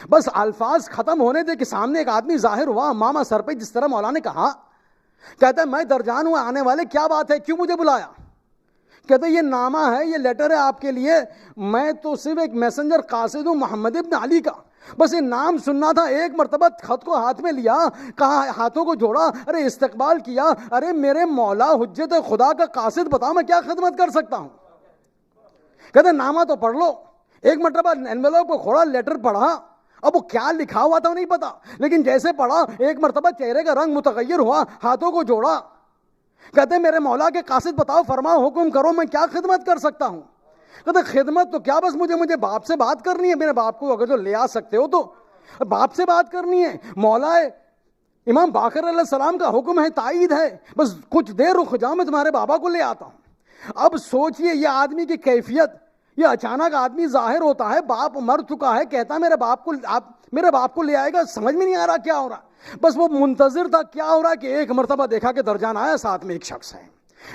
S5: بس الفاظ ختم ہونے دے کہ سامنے ایک آدمی ظاہر ہوا، ماما سر پہ، جس طرح مولا نے کہا. کہتا ہے میں درجان ہوں، آنے والے کیا بات ہے، کیوں مجھے بلایا؟ کہتے یہ نامہ ہے، یہ لیٹر ہے آپ کے لیے، میں تو صرف ایک میسنجر قاصد ہوں محمد ابن علی کا، بس یہ نام سننا تھا. ایک مرتبہ خط کو ہاتھ میں لیا، کہا ہاتھوں کو جوڑا، ارے استقبال کیا، ارے میرے مولا حجت خدا کا قاصد بتاؤ میں کیا خدمت کر سکتا ہوں. کہتے نامہ تو پڑھ لو. ایک مرتبہ انویلوپ کو کھولا، لیٹر پڑھا. اب وہ کیا لکھا ہوا تھا نہیں پتا، لیکن جیسے پڑھا ایک مرتبہ چہرے کا رنگ متغیر ہوا، ہاتھوں کو جوڑا. کہتے میرے مولا کے قاصد بتاؤ، فرماؤ، حکم کرو، میں کیا خدمت کر سکتا ہوں. کہتے خدمت تو کیا، بس مجھے باپ سے بات کرنی ہے. میرے باپ کو اگر جو لے آ سکتے ہو تو باپ سے بات کرنی ہے. مولا امام باقر علیہ السلام کا حکم ہے، تائید ہے، بس کچھ دیر رک جاؤ، میں تمہارے بابا کو لے آتا ہوں. اب سوچئے یہ آدمی کی کیفیت. یہ اچانک آدمی ظاہر ہوتا ہے، باپ مر چکا ہے، کہتا ہے میرے باپ کو لے آئے گا. سمجھ میں نہیں آ رہا کیا ہو رہا. بس وہ منتظر تھا کیا ہو رہا کہ ایک مرتبہ دیکھا کہ درجان آیا، ساتھ میں ایک شخص ہے.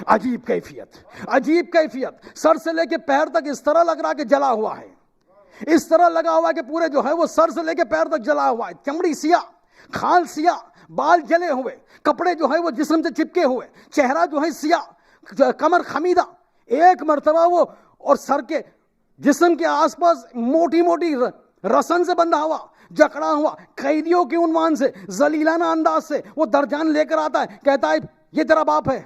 S5: عجیب کیفیت، سر سے لے کے پیر تک اس طرح لگ رہا کہ جلا ہوا ہے، اس طرح لگا ہوا کہ پورے جو ہے وہ سر سے لے کے پیر تک جلا ہوا ہے. چمڑی سیاہ، کھال سیاہ، بال جلے ہوئے، کپڑے جو ہے وہ جسم سے چپکے ہوئے، چہرہ جو ہے سیاہ، کمر خمیدہ. ایک مرتبہ وہ اور سر کے جسم کے آس پاس موٹی موٹی رسن سے بندھا ہوا، جکڑا ہوا، قیدیوں کے عنوان سے ذلیلانہ انداز سے وہ درجان لے کر آتا ہے. کہتا ہے یہ تیرا باپ ہے.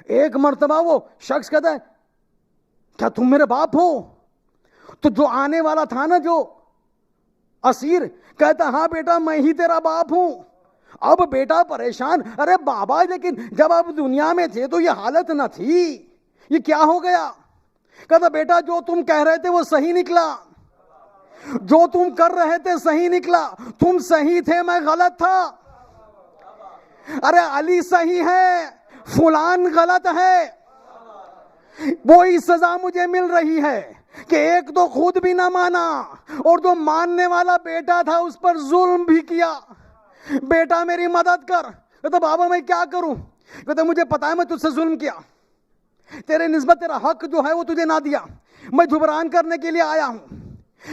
S5: ایک مرتبہ وہ شخص کہتا ہے کیا تم میرے باپ ہو؟ تو جو آنے والا تھا نا جو اسیر، کہتا ہاں بیٹا میں ہی تیرا باپ ہوں. اب بیٹا پریشان، ارے بابا لیکن جب آپ دنیا میں تھے تو یہ حالت نہ تھی، یہ کیا ہو گیا؟ کہتا بیٹا جو تم کہہ رہے تھے وہ صحیح نکلا. جو تم کر رہے تھے صحیح نکلا، تم صحیح تھے، میں غلط تھا. ارے علی صحیح ہے، فلان غلط ہے. وہی سزا مجھے مل رہی ہے کہ ایک تو خود بھی نہ مانا اور جو ماننے والا بیٹا تھا اس پر ظلم بھی کیا. بیٹا میری مدد کر. کہتا بابا میں کیا کروں؟ کہتا مجھے پتا ہے میں تجھ سے ظلم کیا، تیرے نسبت تیرا حق جو ہے وہ تجھے نہ دیا، میں جبران کرنے کے لیے آیا ہوں.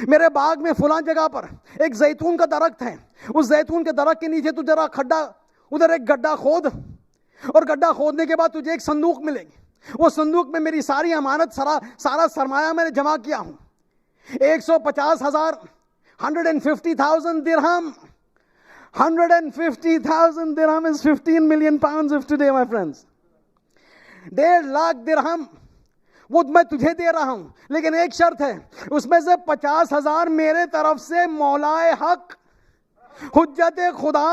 S5: میرے باغ میں فلاں جگہ پر ایک زیتون کا درخت ہے، اس زیتون کے درخت کے نیچے تو ذرا کھڈا، ادھر ایک گڈھا کھود، اور گڈھا کھودنے کے بعد تجھے ایک صندوق ملے گی. وہ صندوق میں میری ساری امانت، سارا سرمایہ میں نے جمع کیا ہوں. 150,000 150,000 درہم. 150,000 dirham is 15 million pounds of today, my friends. 1.5 lakh درہم وہ میں تجھے دے رہا ہوں، لیکن ایک شرط ہے، اس میں سے 50,000 میرے طرف سے مولائے حق حجت خدا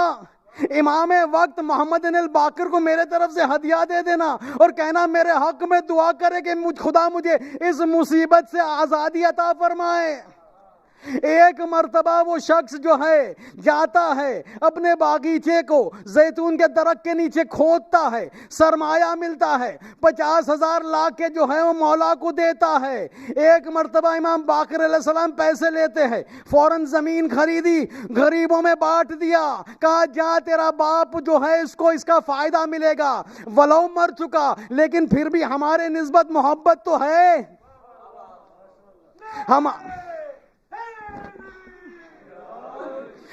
S5: امام وقت محمد الباقر کو میرے طرف سے ہدیہ دے دینا اور کہنا میرے حق میں دعا کرے کہ خدا مجھے اس مصیبت سے آزادی عطا فرمائے. ایک مرتبہ وہ شخص جو ہے جاتا ہے اپنے باغیچے کو زیتون کے درخت کے نیچے کھودتا ہے، سرمایہ ملتا ہے، 50,000 لا کے جو ہے وہ مولا کو دیتا ہے. ایک مرتبہ امام باقر علیہ السلام پیسے لیتے ہیں، فوراً زمین خریدی، غریبوں میں بانٹ دیا، کہا جا تیرا باپ جو ہے اس کو اس کا فائدہ ملے گا، ولو مر چکا لیکن پھر بھی ہمارے نسبت محبت تو ہے.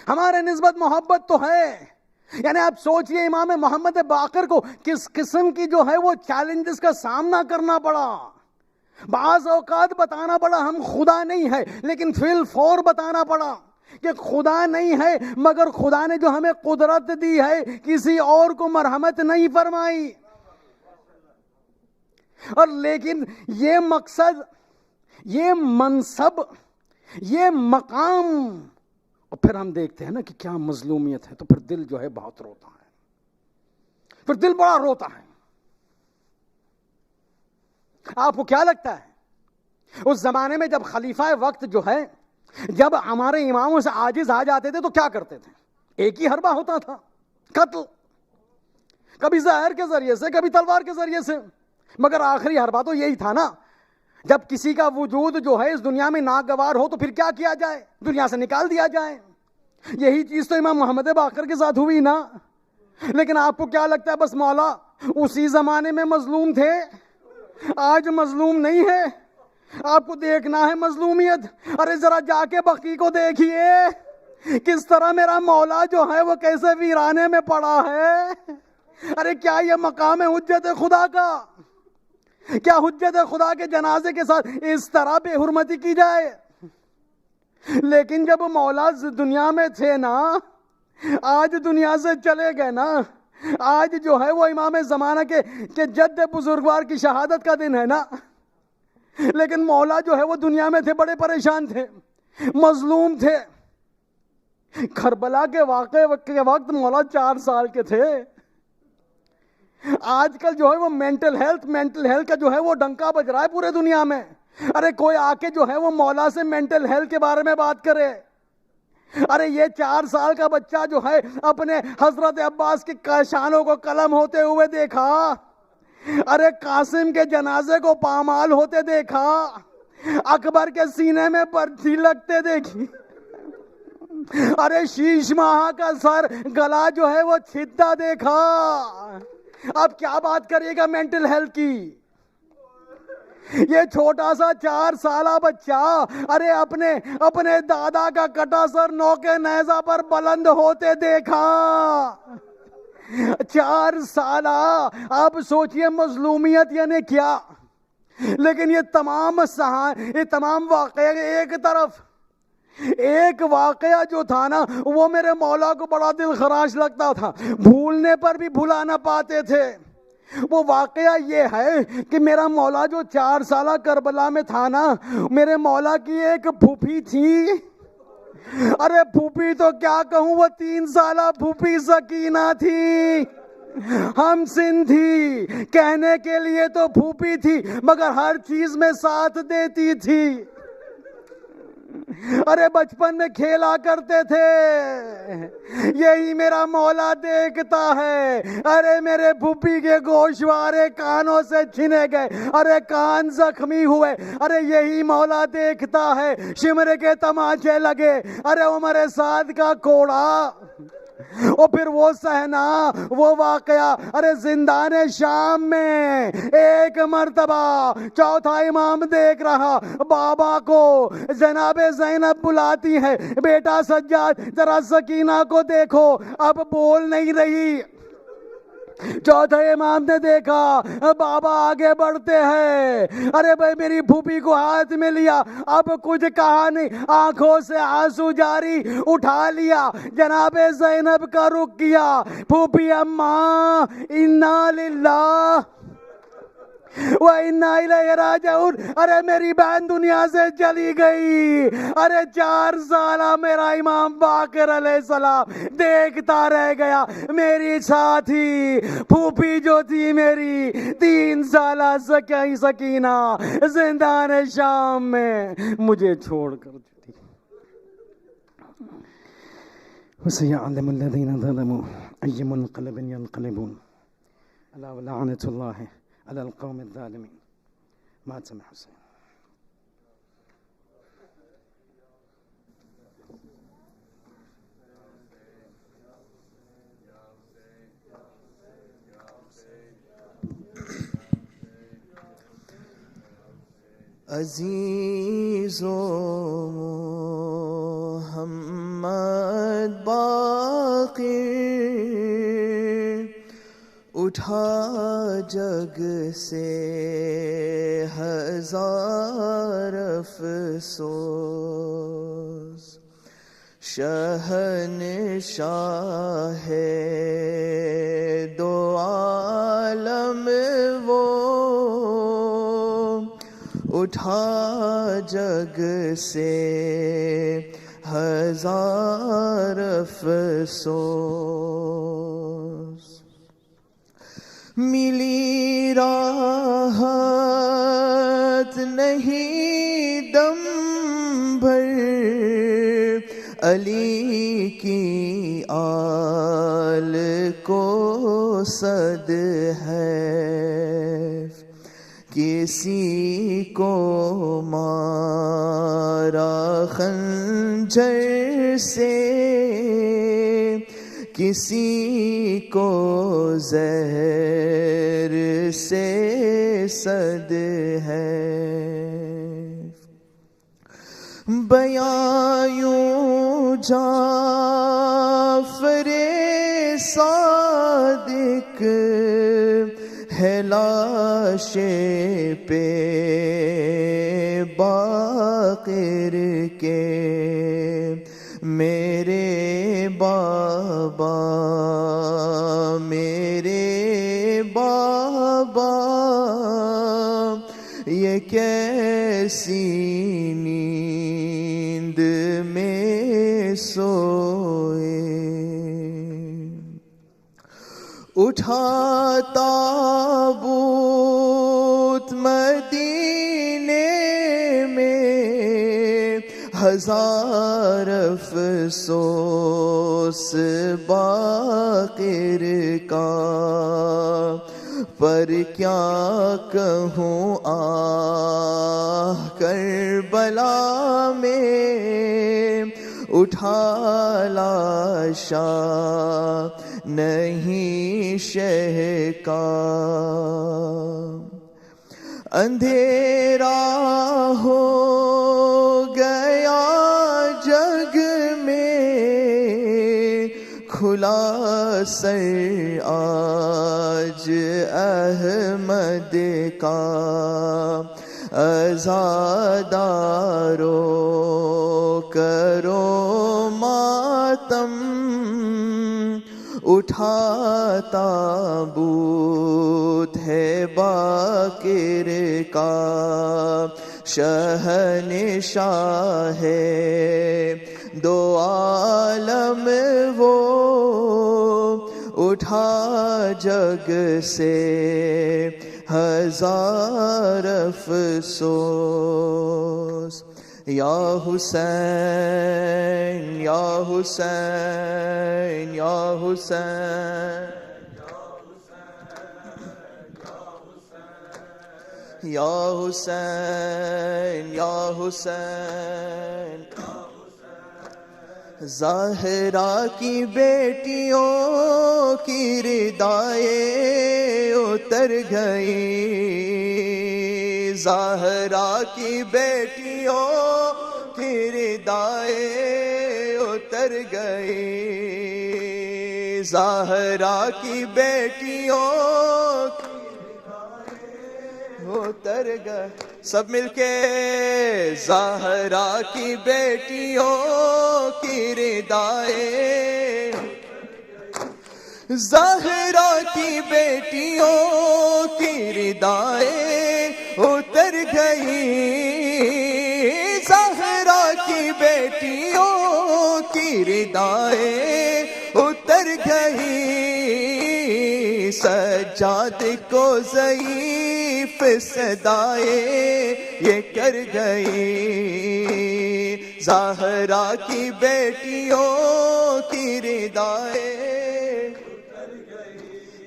S5: ہمارے نسبت محبت تو ہے. یعنی آپ سوچئے امام محمد باقر کو کس قسم کی جو ہے وہ چیلنجز کا سامنا کرنا پڑا. بعض اوقات بتانا پڑا ہم خدا نہیں ہے، لیکن فی الفور بتانا پڑا کہ خدا نہیں ہے، مگر خدا نے جو ہمیں قدرت دی ہے کسی اور کو مرحمت نہیں فرمائی. اور لیکن یہ مقصد، یہ منصب، یہ مقام، اور پھر ہم دیکھتے ہیں نا کہ کیا مظلومیت ہے، تو پھر دل جو ہے بہت روتا ہے، پھر دل بڑا روتا ہے. آپ کو کیا لگتا ہے اس زمانے میں جب خلیفہ وقت جو ہے، جب ہمارے اماموں سے عاجز آ جاتے تھے تو کیا کرتے تھے؟ ایک ہی حربہ ہوتا تھا، قتل، کبھی زہر کے ذریعے سے، کبھی تلوار کے ذریعے سے، مگر آخری حربہ تو یہی تھا نا. جب کسی کا وجود جو ہے اس دنیا میں ناگوار ہو تو پھر کیا کیا جائے؟ دنیا سے نکال دیا جائے. یہی چیز تو امام محمد باقر کے ساتھ ہوئی نا. لیکن آپ کو کیا لگتا ہے بس مولا اسی زمانے میں مظلوم تھے، آج مظلوم نہیں ہے؟ آپ کو دیکھنا ہے مظلومیت. ارے ذرا جا کے بقی کو دیکھیے کس طرح میرا مولا جو ہے وہ کیسے ویرانے میں پڑا ہے. ارے کیا یہ مقام ہے حجت خدا کا؟ کیا حجت خدا کے جنازے کے ساتھ اس طرح بے حرمتی کی جائے؟ لیکن جب مولا دنیا میں تھے نا، آج دنیا سے چلے گئے نا، آج جو ہے وہ امام زمانہ کے جد بزرگوار کی شہادت کا دن ہے نا، لیکن مولا جو ہے وہ دنیا میں تھے، بڑے پریشان تھے، مظلوم تھے. کربلا کے واقعے کے وقت مولا 4 سال کے تھے. آج کل جو ہے وہ مینٹل ہیلتھ کا جو ہے وہ ڈنکا بج رہا ہے پورے دنیا میں. ارے کوئی آ کے جو ہے وہ مولا سے مینٹل ہیلتھ کے بارے میں بات کرے. ارے یہ 4 سال کا بچہ جو ہے اپنے حضرت عباس کے شانوں کو قلم ہوتے ہوئے دیکھا، ارے قاسم کے جنازے کو پامال ہوتے دیکھا، اکبر کے سینے میں برچھی لگتے دیکھی، ارے شیش ماہ کا سر گلا جو ہے وہ چھتا دیکھا. اب کیا بات کریے گا مینٹل ہیلتھ کی؟ یہ چھوٹا سا 4 سالہ بچہ ارے اپنے دادا کا کٹا سر نوکے نیزہ پر بلند ہوتے دیکھا. 4 سالہ. آپ سوچئے مظلومیت یعنی کیا. لیکن یہ تمام واقعے ایک طرف، ایک واقعہ جو تھا نا وہ میرے مولا کو بڑا دل خراش لگتا تھا، بھولنے پر بھی بھلا نہ پاتے تھے. وہ واقعہ یہ ہے کہ میرا مولا جو 4 سالہ کربلا میں تھا نا، میرے مولا کی ایک پھوپھی تھی. ارے پھوپھی تو کیا کہوں، وہ 3 سالہ پھوپھی سکینہ تھی، ہم سن تھی، کہنے کے لیے تو پھوپھی تھی مگر ہر چیز میں ساتھ دیتی تھی. ارے بچپن میں کھیلا کرتے تھے، یہی میرا مولا دیکھتا ہے. ارے میرے پھوپھی کے گوشوارے کانوں سے چھنے گئے، ارے کان زخمی ہوئے، ارے یہی مولا دیکھتا ہے. شمر کے تماچے لگے، ارے عمر سعد کا کوڑا، اور پھر وہ صحنہ، وہ واقعہ. ارے زندان شام میں ایک مرتبہ چوتھا امام دیکھ رہا، بابا کو جناب زینب بلاتی ہے، بیٹا سجاد ذرا سکینہ کو دیکھو، اب بول نہیں رہی. چوتھے امام نے دیکھا بابا آگے بڑھتے ہیں، ارے بھائی میری پھوپھی کو ہاتھ میں لیا، اب کچھ کہا نہیں، آنکھوں سے آنسو جاری، اٹھا لیا، جناب زینب کا رخ کیا. پھوپھی اماں انا للہ وَإِنَّا إِلَيْهِ رَاجِعُونَ. ارے میری بہن دنیا سے چلی گئی. ارے 4 سالہ میرا امام باقر علیہ السلام دیکھتا رہ گیا. میری ساتھی پھوپھی جو تھی میری 3 سالہ سکینہ زندان شام میں مجھے چھوڑ کر تھی. وَسَيَعْلَمُ الَّذِينَ ظَلَمُوا أَيَّ مُنْقَلَبٍ يَنْقَلِبُونَ أَلَا وَلَعْنَةُ اللَّهِ على القوم الظالمين. ما تسمع حسين.
S6: عزیز و محمد باقر اٹھا جگ سے ہزار افسوس، شہنشاہ ہے دو عالم وہ، اٹھا جگ سے ہزار افسوس. ملی راحت نہیں دم بھر علی کی آل کو صد ہے، کسی کو مارا خنجر سے، کسی کو زہر سے صد ہے. بیاں یوں جعفر صادق ہے لاش پہ باقر کے، میرے بابا میرے بابا یہ کیسی نیند میں سوئے. اٹھا تابوت مدینے میں ہزار افسوس باقر کا، پر کیا کہوں آہ کربلا میں اٹھا لاشا نہیں شہ کا. اندھیرا ہو گیا جگ میں، کھلا سر آج احمد کا، عزادارو کرو ماتم، اٹھا تابوت ہے باقر کا، شہنشاہ ہے دو عالم وہ، اٹھا جگ سے ہزار افسوس. یا حسین یا حسین یا حسین یا حسین یا حسین زہرا کی بیٹیوں کی ردائیں اتر گئی زہرا کی بیٹیوں کی ردائیں اتر گئی زہرا کی بیٹیوں اتر گئے سب مل کے زہرا کی بیٹیوں کی ردائیں زہرا کی بیٹیوں کی ردائیں اتر گئی زہرا کی بیٹیوں کی ردائیں اتر گئی سجاد کو ضعیف صدائیں یہ کر گئی زہرا کی بیٹیوں کی ردائیں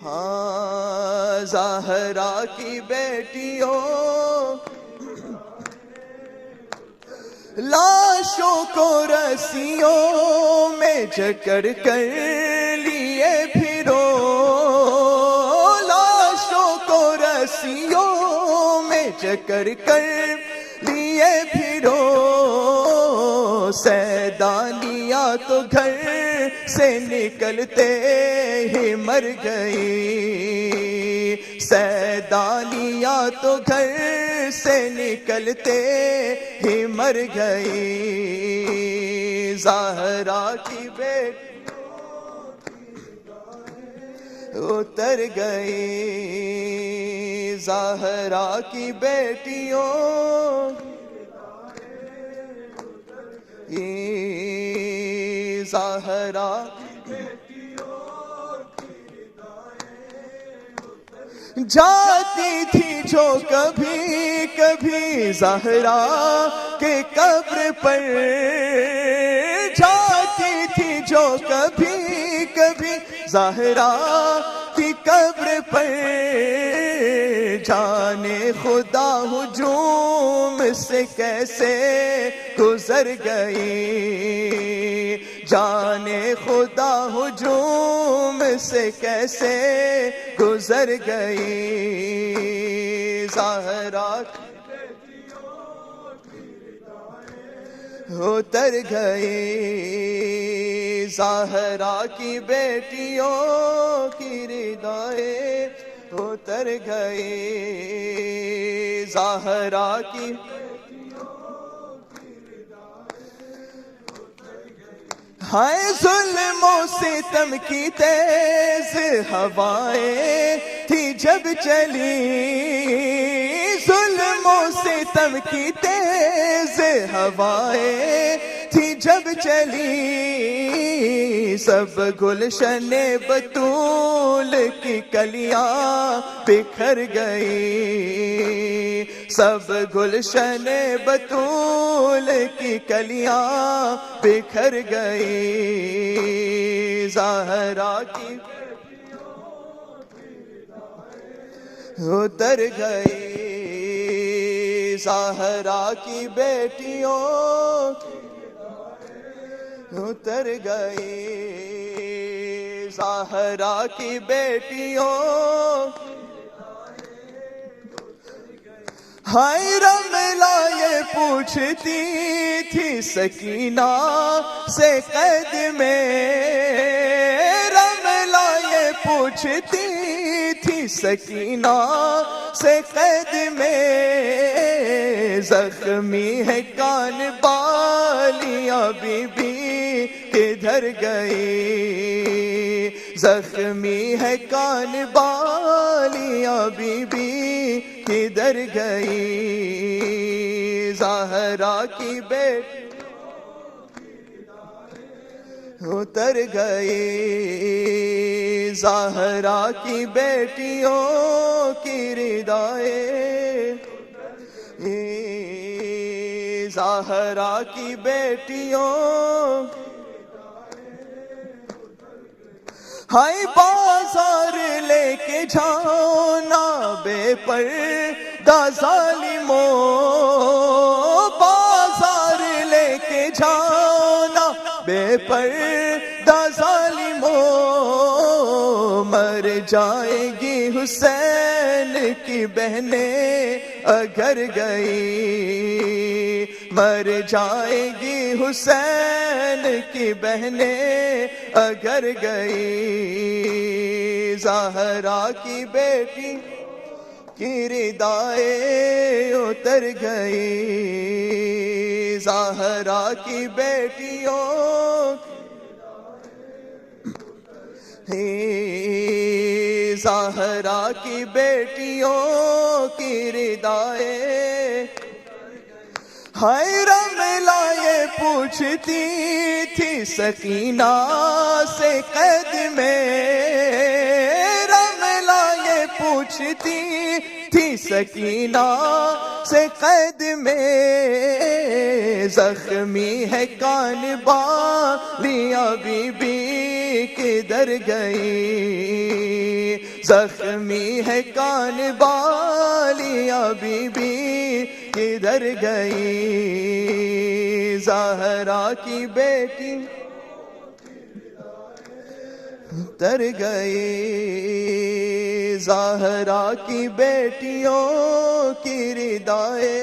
S6: ہاں زہرا کی بیٹیوں لاشوں کو رسیوں میں جکڑ کر لیے پھرو لاشوں کو رسیوں میں جکڑ کر لیے پھرو سیدانیاں تو گھر سے نکلتے ہی مر گئی سیدانیاں تو گھر سے نکلتے ہی مر گئی زہرا کی بیٹی اتر گئی زہرا کی بیٹیوں زہرا جاتی تھی جو کبھی کبھی زہرا کے قبر پر جاتی تھی جو کبھی کبھی زہرا کی قبر پر جانے خدا ہجوم سے کیسے گزر گئی جانے خدا ہجوم سے کیسے گزر گئی زہرا اتر گئی زہرا کی بیٹیوں کی ردائیں اتر گئی زہرا کی ہائے ظلم و ستم کی تیز ہوائیں تھی جب چلی ظلم و ستم کی تیز ہوائیں تھی جب چلی سب گلشن بطول کی کلیاں بکھر گئی سب گلشن بطول کی کلیاں بکھر گئی زہرا کی اتر گئی زہرا کی بیٹیوں اتر گئی زہرا کی بیٹیوں ہائے رملا یہ پوچھتی تھی سکینہ سے قید میں رملا یہ پوچھتی تھی سکینہ سے قید میں زخمی ہے کان بالیاں بی بی کدھر گئی زخمی ہے کان بالیاں بی بی کدھر گئی زہرا کی بیٹی اتر گئی زہرا کی بیٹیوں کی ردائیں ज़हरा की बेटियों हाय बाजार लेके जाओ ना बेपर्दा ज़ालिमों, बाजार लेके जाओ ना बेपर्दा ज़ालिमों, मर जाएगी हुसैन की बहनें अगर गई, मर जाएगी हुसैन की बहनें अगर गई। ज़हरा की बेटी की रिदाए उतर गई, ज़हरा की बेटियों ज़हरा की बेटियों की रिदाए हाय रमला ये पूछती थी सकीना से कैद में, रमला ये पूछती थी सकीना से कैद में, जख्मी है कान बालिया बीबी किधर गई, जख्मी है कान बालिया बीबी किधर गई। ज़हरा की बेटी उतर गई, ज़हरा की बेटियों की रिदाए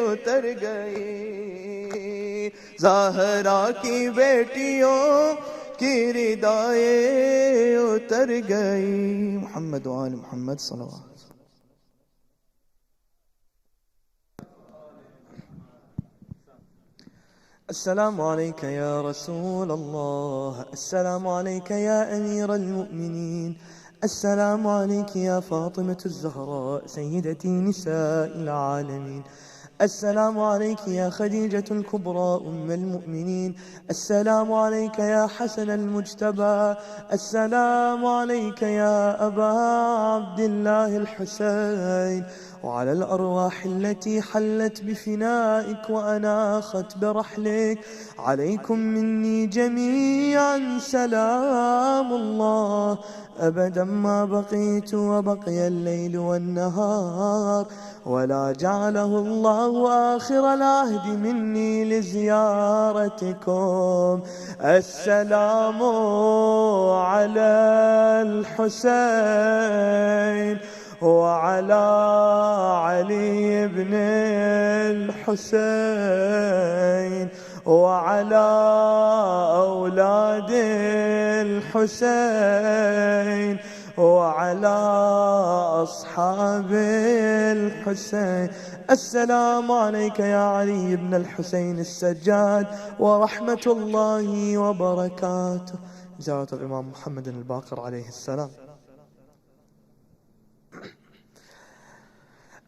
S6: उतर गई, ज़हरा की बेटियों की रिदाए उतर गई। मुहम्मद व आल मुहम्मद सल्लल्लाहु।
S7: السلام عليك يا رسول الله، السلام عليك يا أمير المؤمنين، السلام عليك يا فاطمة الزهراء سيدتي نساء العالمين، السلام عليك يا خديجة الكبرى أم المؤمنين، السلام عليك يا حسن المجتبى، السلام عليك يا أبا عبد الله الحسين، وعلى الأرواح التي حلت بفنائك وأناخت برحلك، عليكم مني جميعا سلام الله أبدا ما بقيت وبقي الليل والنهار، ولا جعله الله آخر العهد مني لزيارتكم. السلام على الحسين وعلى علي بن الحسين وعلى أولاد الحسين وعلى أصحاب الحسين. السلام عليك يا علي بن الحسين السجاد ورحمة الله وبركاته. زيارة الإمام محمد الباقر عليه السلام.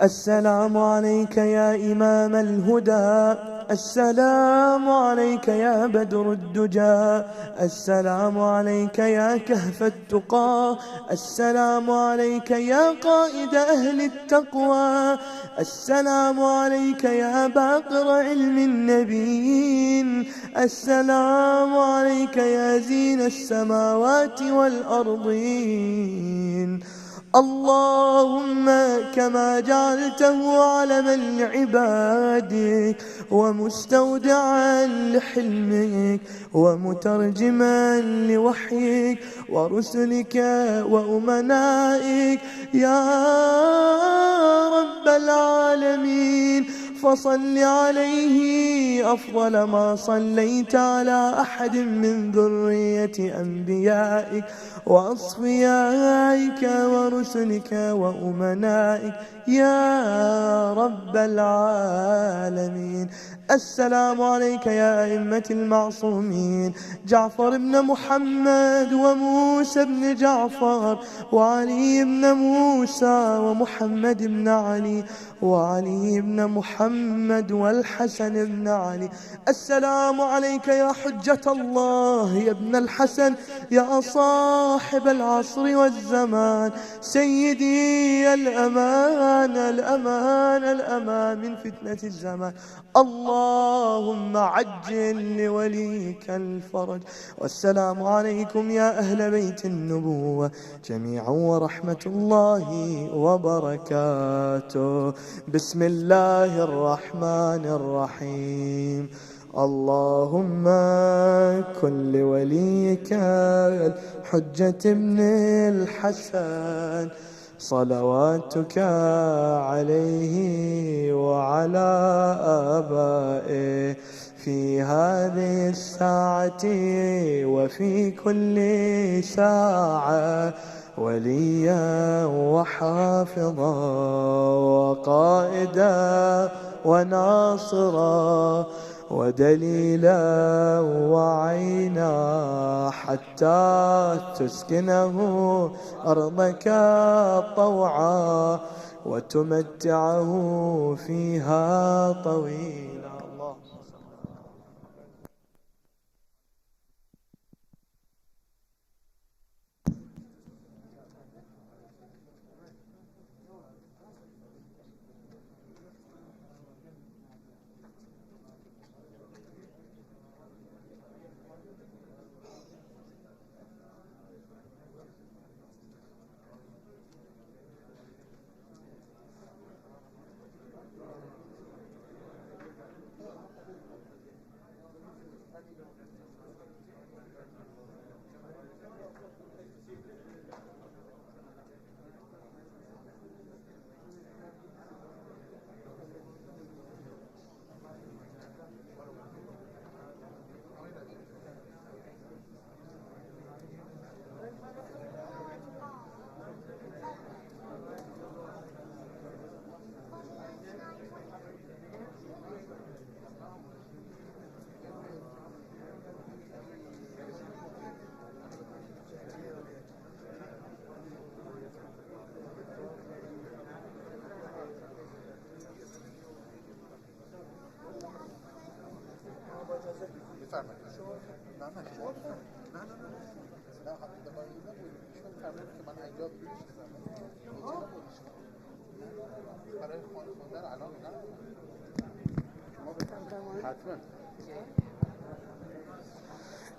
S7: السلام عليك يا إمام الهدى، السلام عليك يا بدر الدجى، السلام عليك يا كهف التقى، السلام عليك يا قائد أهل التقوى، السلام عليك يا باقر علم النبيين، السلام عليك يا زين السماوات والأرضين. اللهم كما جعلته علما لعبادك ومستودعا لحلمك ومترجما لوحيك ورسلك وأمنائك يا رب العالمين، فصل عليه أفضل ما صليت على أحد من ذرية أنبيائك وأصفيائك ورسلك وأمنائك يا رب العالمين. السلام عليك يا أئمة المعصومين، جعفر بن محمد وموسى بن جعفر وعلي بن موسى ومحمد بن علي وعلي بن محمد محمد والحسن بن علي. السلام عليك يا حجة الله يا ابن الحسن يا صاحب العصر والزمان، سيدي الأمان الأمان الأمان من فتنة الزمان. اللهم عجل لوليك الفرج. والسلام عليكم يا أهل بيت النبوة جميعا ورحمة الله وبركاته. بسم الله الرحمن الرحيم. اللهم كن لوليك الحجة ابن الحسن صلواتك عليه وعلى آبائه في هذه الساعة وفي كل ساعة، وليا وحافظا وقائدا وناصرا ودليلا وعينا، حتى تسكنه أرضك طوعا وتمتعه فيها طويلا. الله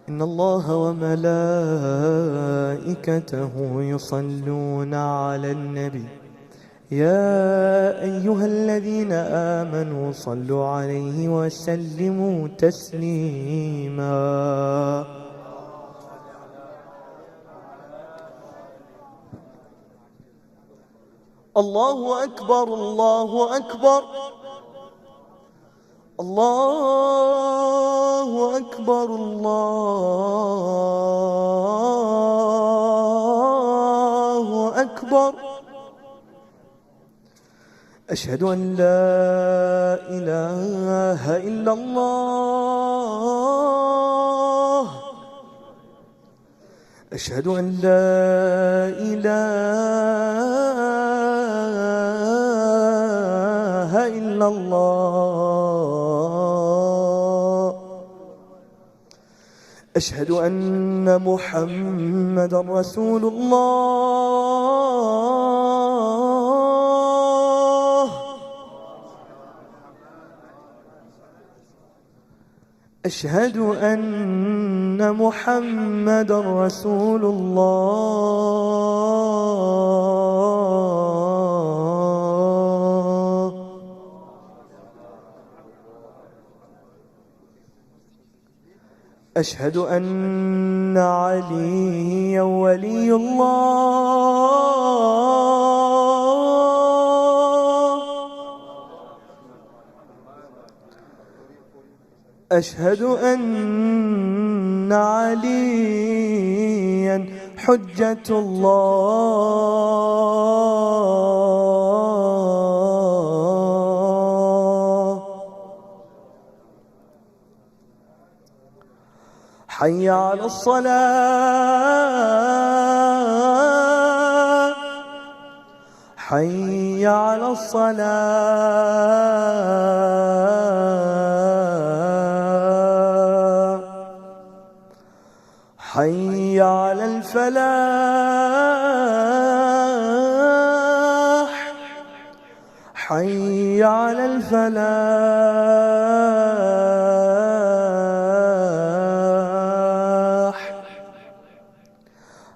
S7: إن الله وملائكته يصلون على النبي يا أيها الذين آمنوا صلوا عليه وسلموا تسليما. الله أكبر الله أكبر الله أكبر الله أكبر. أشهد أن لا إله إلا الله. أشهد أن لا إله إلا الله. أشهد أن محمدا رسول الله. أشهد أن محمدا رسول الله. أشهد أن عليا ولي الله. أشهد أن عليا حجة الله. حي على الصلاة حي على الصلاة حي على الفلاح حي على الفلاح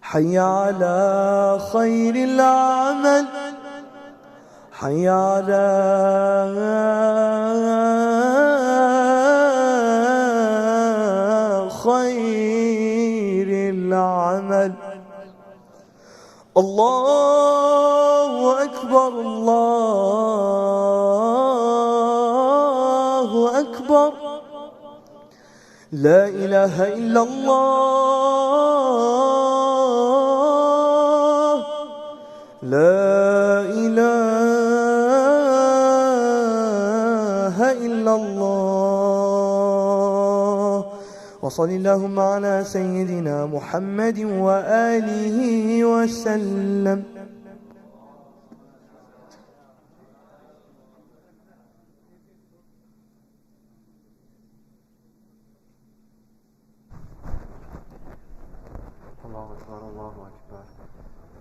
S7: حي على خير العمل حي على خير العمل. الله أكبر الله أكبر لا إله إلا الله لا إله إلا الله. وصل اللهم على سيدنا محمد وآله وسلم.
S8: الله أكبر الله أكبر.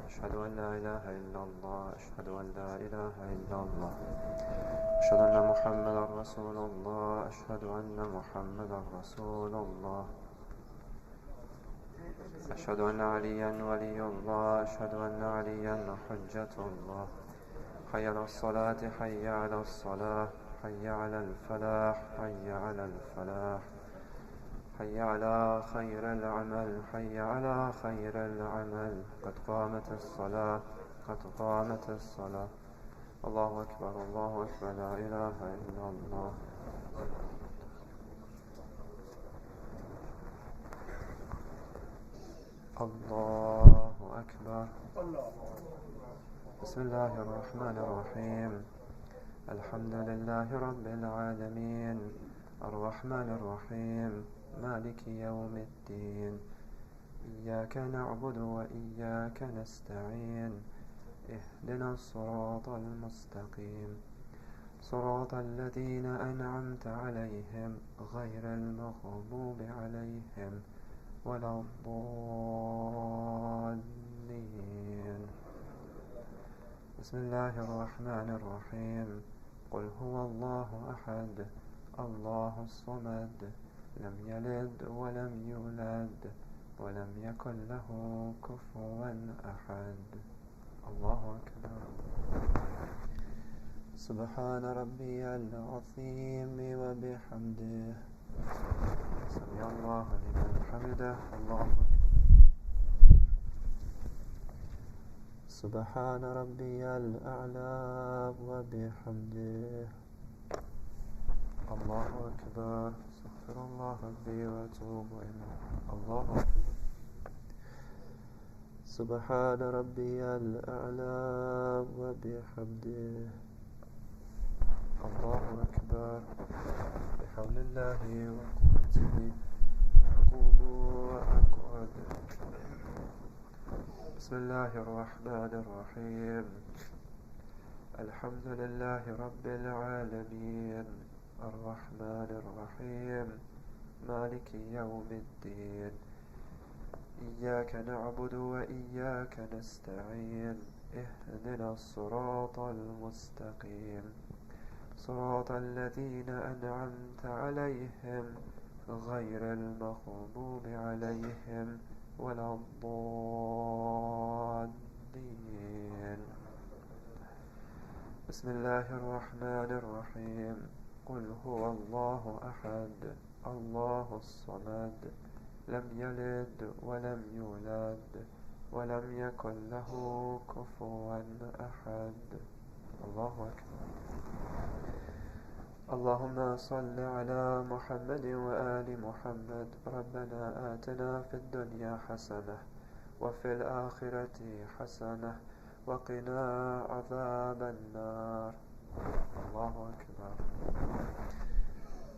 S8: أشهد أن لا إله إلا الله أشهد أن لا إله إلا الله أشهد أن محمدا رسول الله أشهد أن محمدا رسول الله أشهد أن عليا ولي الله أشهد أن عليا حجة الله. حي على الصلاة حي على الصلاة حي على الفلاح حي على الفلاح حي على خير العمل حي على خير العمل. قد قامت الصلاة قد قامت الصلاة. الله أكبر الله أكبر لا إله إلا الله. الله أكبر. بسم الله الرحمن الرحيم. الحمد لله رب العالمين الرحمن الرحيم مالك يوم الدين. إياك نعبد وإياك نستعين. اهدنا الصراط المستقيم صراط الذين أنعمت عليهم غير المغضوب عليهم ولا الضالين. بسم الله الرحمن الرحيم. قل هو الله أحد الله الصمد لم يلد ولم يولد ولم يكن له كفوا أحد. الله أكبر. سبحان ربي العظيم وبحمده. سمع الله لمن حمده. الله أكبر. سبحان ربي الأعلى وبحمده. الله أكبر. استغفر الله ربي وأتوب إليه. الله أكبر. سبحان ربي الأعلى وبحمده. الله أكبر. بحول الله وقوته قوموا وأقعد. بسم الله الرحمن الرحيم. الحمد لله رب العالمين الرحمن الرحيم مالك يوم الدين. إياك نعبد وإياك نستعين. اهدنا الصراط المستقيم صراط الذين أنعمت عليهم غير المغضوب عليهم ولا الضالين. بسم الله الرحمن الرحيم. قل هو الله أحد الله الصمد لم يلد ولم يولد ولم يكن له كفوا أحد. الله أكبر. اللهم صل على محمد وآل محمد. ربنا آتنا في الدنيا حسنة وفي الآخرة حسنة وقنا عذاب النار. الله أكبر.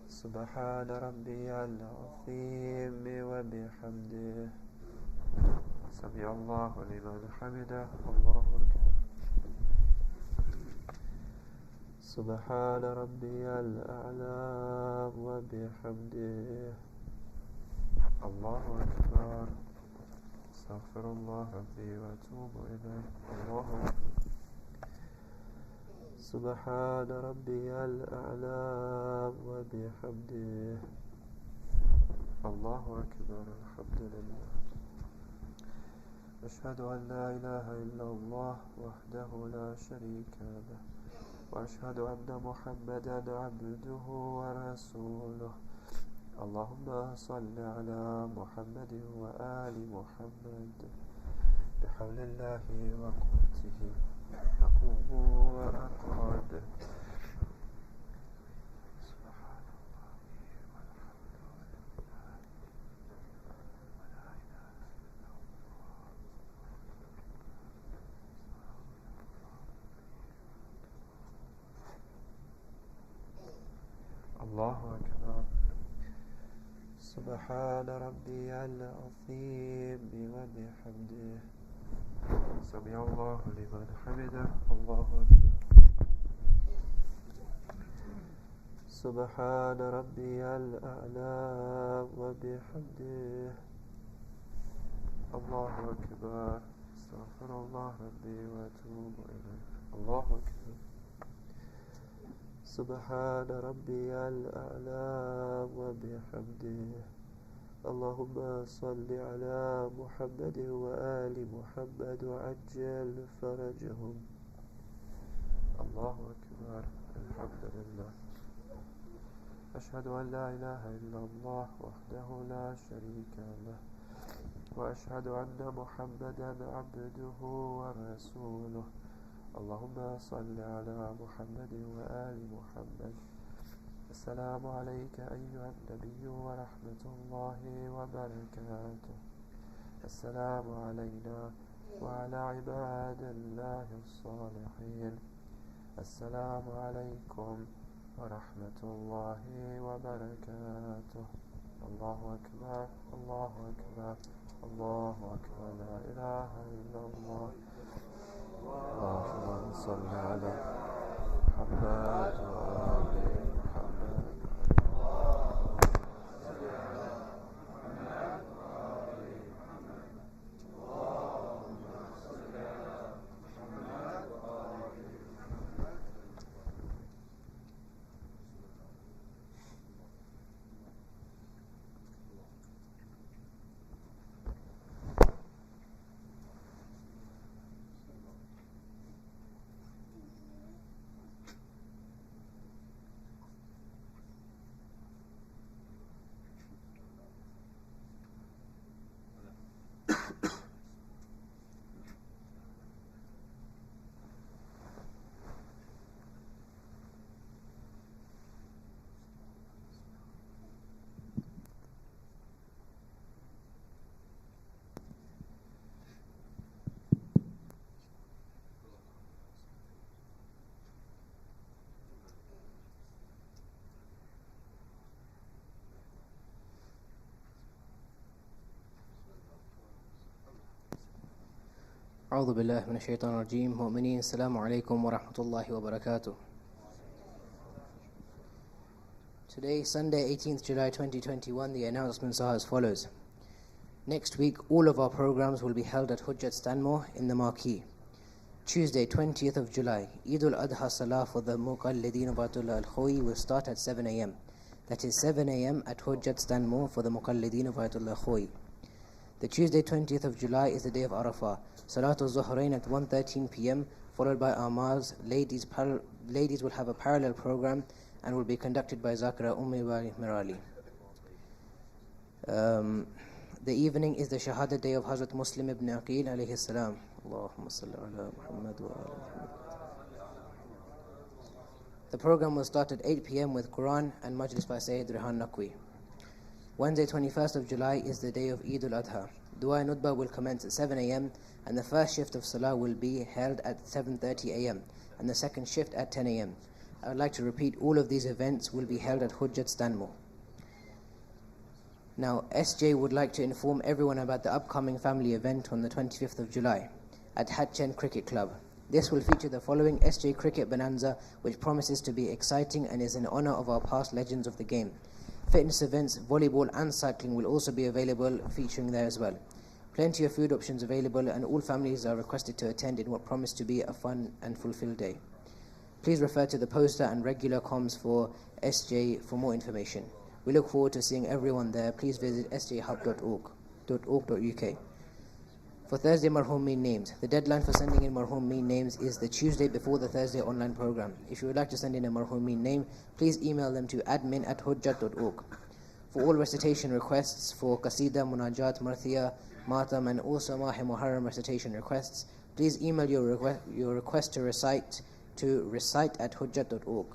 S8: سبحان ربي العظيم وبحمده. سمع الله لمن حمده. الله أكبر. سبحان ربي الأعلى وبحمده. الله أكبر. استغفر الله ربي وأتوب إليه. الله أكبر. سبحان ربي الأعلى وبحمده. الله أكبر. الحمد لله. أشهد أن لا إله إلا الله وحده لا شريك له، وأشهد أن محمدا عبده ورسوله. اللهم صل على محمد وآل محمد بحول الله وقوته أقوم وأقعد. الله أكبر. سبحان ربي العظيم وبحمده. سمع الله لمن حمده. الله أكبر. سبحان ربي الأعلى وبحمده. الله أكبر. استغفر الله ربي وأتوب إليه. الله أكبر. سبحان ربي الأعلى وبحمده. اللهم صل على محمد وآل محمد وعجل فرجهم. الله أكبر. الحمد لله. أشهد أن لا إله إلا الله وحده لا شريك له، وأشهد أن محمدا عبده ورسوله. اللهم صل على محمد وآل محمد. السلام عليك أيها النبي ورحمة الله وبركاته. السلام علينا وعلى عباد الله الصالحين. السلام عليكم ورحمة الله وبركاته. الله أكبر. الله أكبر. الله أكبر. لا إله إلا الله. اللهم صل على محمد وآل محمد.
S9: أعوذ بالله من الشيطان الرجيم. مؤمنين السلام عليكم ورحمة الله وبركاته. Today, Sunday, 18th July 2021, the announcements are as follows. Next week, all of our programs will be held at Hujjat Stanmore in the Marquee. Tuesday, 20th of July, Eid al-Adha Salah for the Muqallideen of Ayatollah Al-Khoyi will start at 7 a.m. That is 7 a.m. at Hujjat Stanmore for the Muqallideen of Ayatollah Al-Khoyi. The Tuesday, 20th of July is the day of Arafah. Salatul Zuhrain at 1:13 p.m. followed by Amaz. Ladies will have a parallel program and will be conducted by Zakira Mirali. The evening is the Shahadat day of Hazrat Muslim ibn Aqil alayhi salam. Allahumma salli ala Muhammad wa ala Muhammad. The program will start at 8 p.m. with Quran and Majlis by Sayyid Rehan Naqvi. Wednesday, 21st of July is the day of Eid al-Adha. Dua Nutba will commence at 7 a.m. and the first shift of Salah will be held at 7:30 a.m. and the second shift at 10 a.m. I would like to repeat, all of these events will be held at Hujjat Stanmore. Now, SJ would like to inform everyone about the upcoming family event on the 25th of July at Hatchen Cricket Club. This will feature the following SJ Cricket Bonanza, which promises to be exciting and is in honor of our past legends of the game. Fitness events, volleyball and cycling will also be available, featuring there as well. Plenty of food options available, and all families are requested to attend in what promised to be a fun and fulfilled day. Please refer to the poster and regular comms for SJ for more information. We look forward to seeing everyone there. Please visit sjhub.org.uk. For Thursday Marhumeen names, the deadline for sending in Marhumeen names is the Tuesday before the Thursday online program. If you would like to send in a Marhumeen name, please email them to admin@hujjat.org. For all recitation requests for Qasida, Munajat, Marthia, Matam, and also Mahi Muharram recitation requests, please email your request to recite @hujjat.org.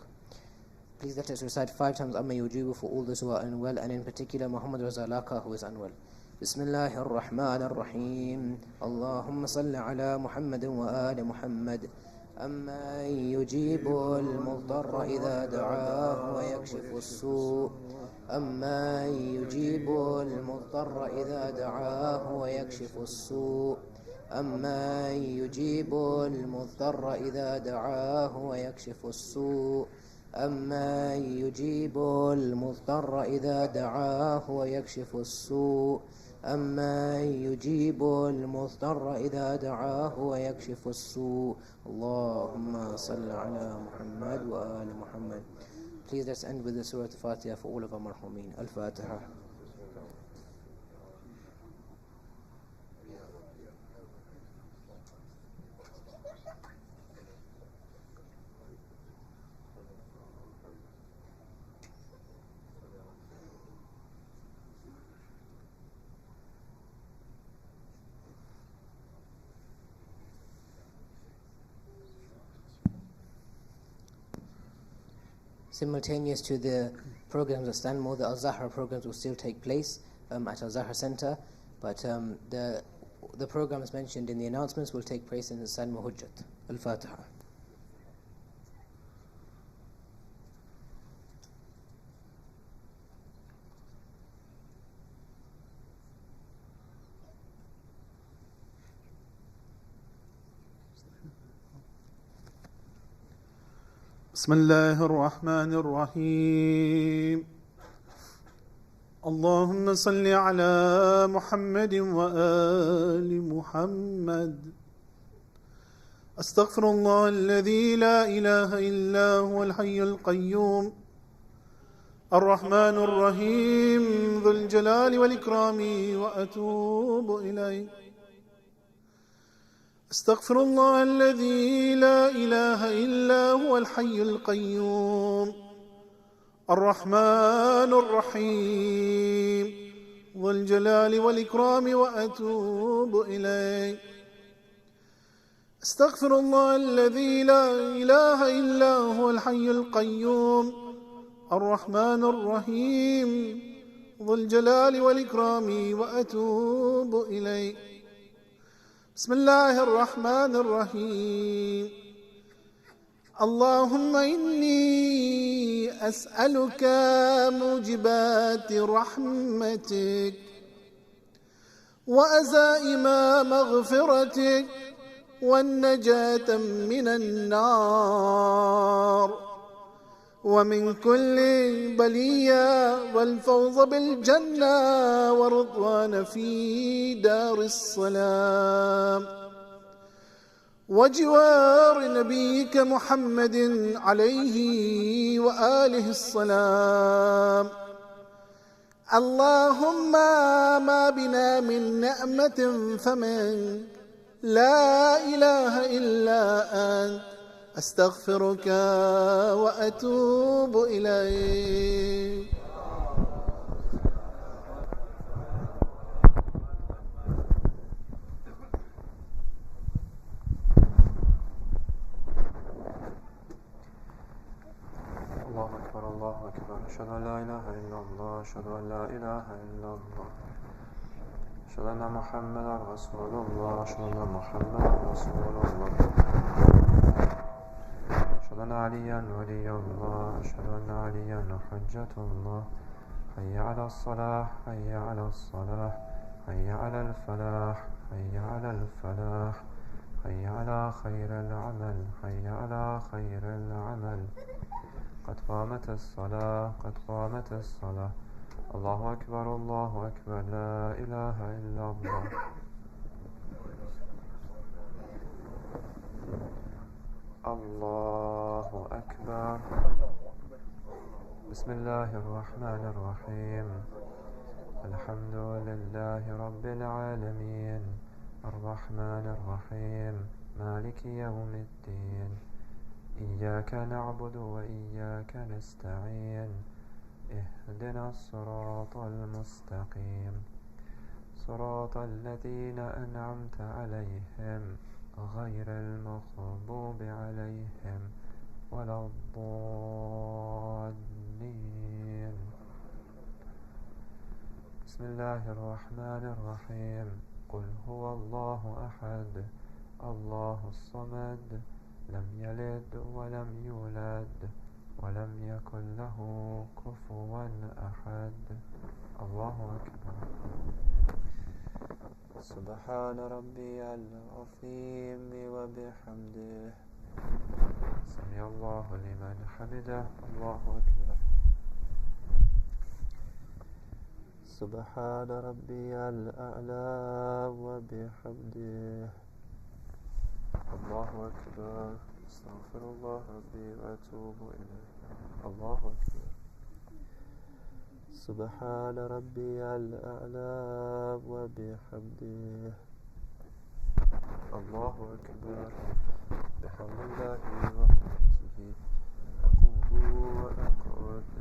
S9: Please let us recite 5 times Amma Yujibu for all those who are unwell, and in particular Muhammad Raza Laka, who is unwell. بسم الله الرحمن الرحيم اللهم صل على محمد وآل محمد أما يجيب المضطر إذا دعاه ويكشف السوء أما يجيب المضطر إذا دعاه ويكشف السوء أما يجيب المضطر إذا دعاه ويكشف السوء أما يجيب المضطر إذا دعاه ويكشف السوء أما يجيب المضطر إذا دعاه ويكشف السوء اللهم صل على محمد وآل محمد. Please let's end with the Surah Al-Fatiha for all of our marhumin. Al-Fatiha. Simultaneous to the programs at Stanmore, the Al-Zahra programs will still take place at Al-Zahra Center, but the programs mentioned in the announcements will take place in the Stanmore Hujjat. Al-Fatiha.
S10: بسم الله الرحمن الرحيم اللهم صل على محمد وآل محمد أستغفر الله الذي لا إله إلا هو الحي القيوم الرحمن الرحيم ذو الجلال والإكرام وأتوب إليه أستغفر الله الذي لا إله إلا هو الحي القيوم الرحمن الرحيم ذو الجلال والإكرام وأتوب إليه أستغفر الله الذي لا إله إلا هو الحي القيوم الرحمن الرحيم ذو الجلال والإكرام وأتوب إليه بسم الله الرحمن الرحيم اللهم إني أسألك موجبات رحمتك وأزائم مغفرتك والنجاة من النار ومن كل بلية والفوز بالجنة ورضوان في دار السلام وجوار نبيك محمد عليه وآله السلام اللهم ما بنا من نعمة فمنك لا إله إلا أنت أستغفرك وأتوب إليك
S8: الله أكبر الله أكبر أشهد أن لا إله إلا الله أشهد أن لا إله إلا الله أشهد أن محمدا رسول الله أشهد أن محمدا رسول الله أشهد أن عليا ولي الله أشهد أن عليا حجة الله حي على الصلاة حي على الصلاة حي على الفلاح حي على الفلاح حي على خير العمل حي على خير العمل قد قامت الصلاة قد قامت الصلاة الله أكبر الله أكبر لا إله إلا الله الله أكبر بسم الله الرحمن الرحيم الحمد لله رب العالمين الرحمن الرحيم مالك يوم الدين إياك نعبد وإياك نستعين اهدنا الصراط المستقيم صراط الذين أنعمت عليهم غير المغضوب عليهم ولا الضالين بسم الله الرحمن الرحيم قل هو الله أحد الله الصمد لم يلد ولم يولد ولم يكن له كفوا أحد الله أكبر سبحان ربي العظيم وبحمده سمع الله لمن حمده الله أكبر سبحان ربي الأعلى وبحمده الله أكبر استغفر الله ربي وأتوب إليه الله أكبر سبحان ربي الأعلى وبحمده الله أكبر بحمد الله ورحمته أقوم وأقعد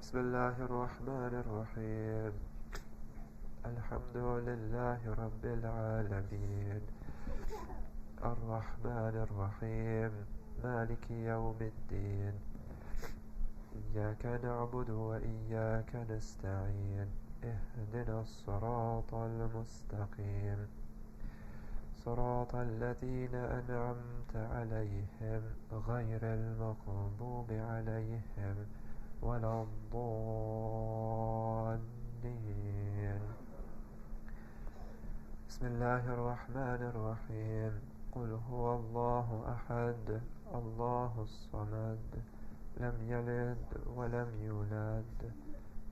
S8: بسم الله الرحمن الرحيم الحمد لله رب العالمين الرحمن الرحيم مالك يوم الدين إياك نعبد وإياك نستعين اهدنا الصراط المستقيم صراط الذين أنعمت عليهم غير المغضوب عليهم ولا الضالين بسم الله الرحمن الرحيم قل هو الله أحد الله الصمد لم يلد ولم يولد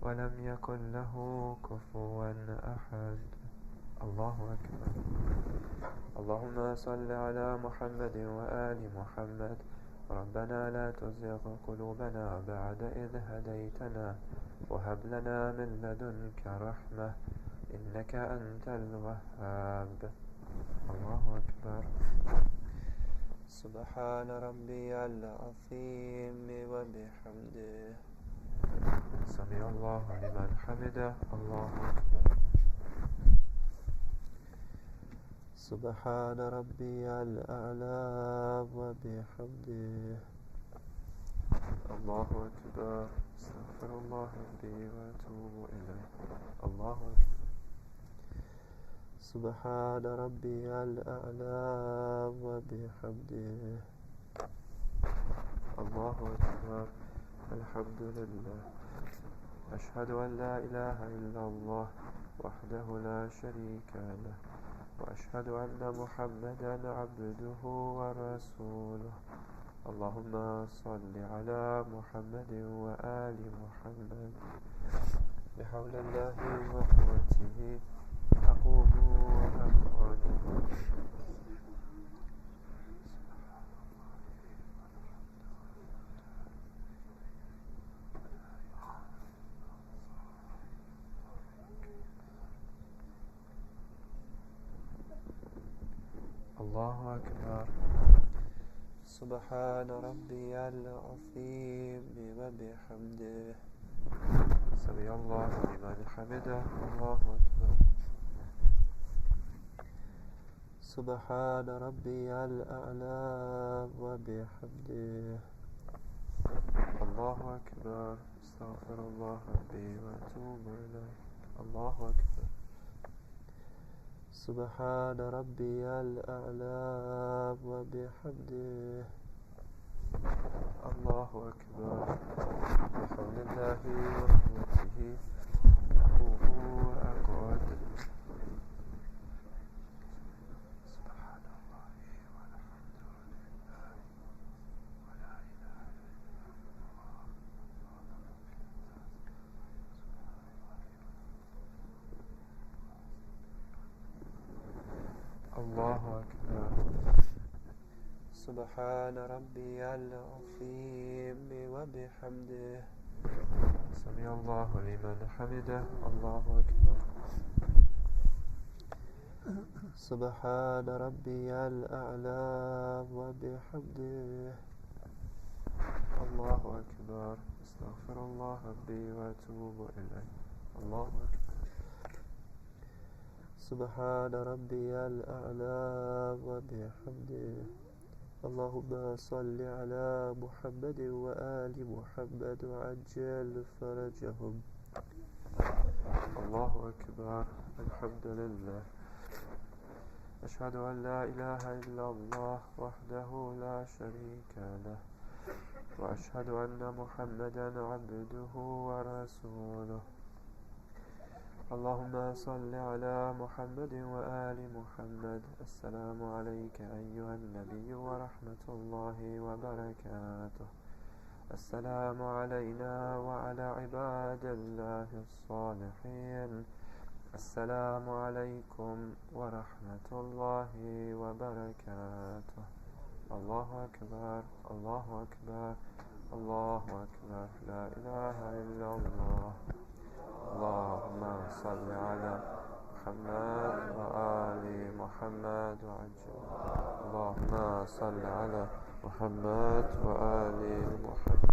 S8: ولم يكن له كفوا أحد الله أكبر اللهم صل على محمد وآل محمد ربنا لا تزغ قلوبنا بعد إذ هديتنا وهب لنا من لدنك رحمة إنك أنت الوهاب الله أكبر سبحان ربي العظيم وبحمده سمع الله لمن حمده الله أكبر سبحان ربي الأعلى وبحمده الله أكبر استغفر الله ربي وأتوب إليه الله أكبر سبحان ربي الأعلى وبحمده الله أكبر الحمد لله أشهد أن لا إله إلا الله وحده لا شريك له وأشهد أن محمدا عبده ورسوله اللهم صل على محمد وآل محمد بحول الله وقوته أقوم وأقعد الله أكبر سبحان ربي العظيم وبحمده سمع الله لمن حمده الله أكبر سبحان ربي الأعلى وبحمده الله أكبر استغفر الله ربي وأتوب إليه الله أكبر سبحان ربي الأعلى وبحمده الله أكبر بحول الله وقوته أقوم وأقعد الله أكبر. سبحان ربي العظيم وبحمده. سمع الله لمن حمده. الله أكبر. سبحان ربي الأعلى وبحمده. الله أكبر. استغفر الله ربي وأتوب إليه. الله أكبر. سبحان ربي الأعلى وبحمده. اللهم صل على محمد وآل محمد وعجل فرجهم. الله أكبر. الحمد لله. أشهد أن لا إله إلا الله وحده لا شريك له، وأشهد أن محمدا عبده ورسوله. اللهم صل على محمد وآل محمد. السلام عليك أيها النبي ورحمة الله وبركاته. السلام علينا وعلى عباد الله الصالحين. السلام عليكم ورحمة الله وبركاته. الله أكبر. الله أكبر. الله أكبر. لا إله إلا الله. اللهم صل على محمد وآل محمد وعجل. اللهم صل على محمد وآل محمد.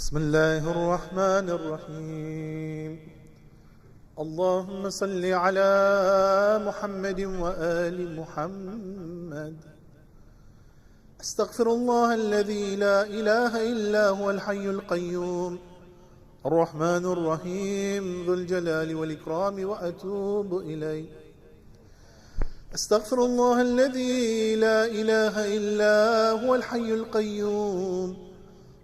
S10: بسم الله الرحمن الرحيم. اللهم صل على محمد وآل محمد. أستغفر الله الذي لا إله إلا هو الحي القيوم الرحمن الرحيم ذو الجلال والإكرام وأتوب إليه. أستغفر الله الذي لا إله إلا هو الحي القيوم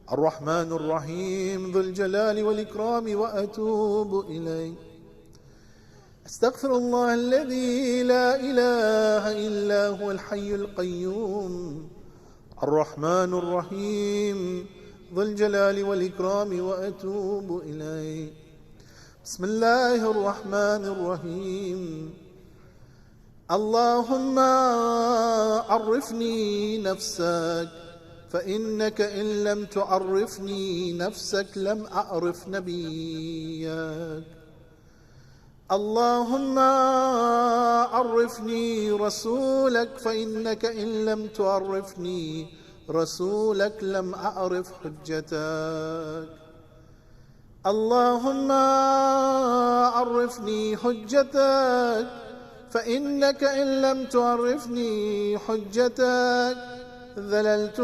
S10: الرحمن الرحيم ذو الجلال والإكرام وأتوب إليه. أستغفر الله الذي لا إله إلا هو الحي القيوم الرحمن الرحيم ذو الجلال والإكرام وأتوب إليه. بسم الله الرحمن الرحيم. اللهم عرفني نفسك، فإنك إن لم تعرفني نفسك لم أعرف نبيك. اللهم عرفني رسولك، فإنك إن لم تعرفني رسولك لم أعرف حجتك. اللهم عرفني حجتك، فإنك إن لم تعرفني حجتك ذللت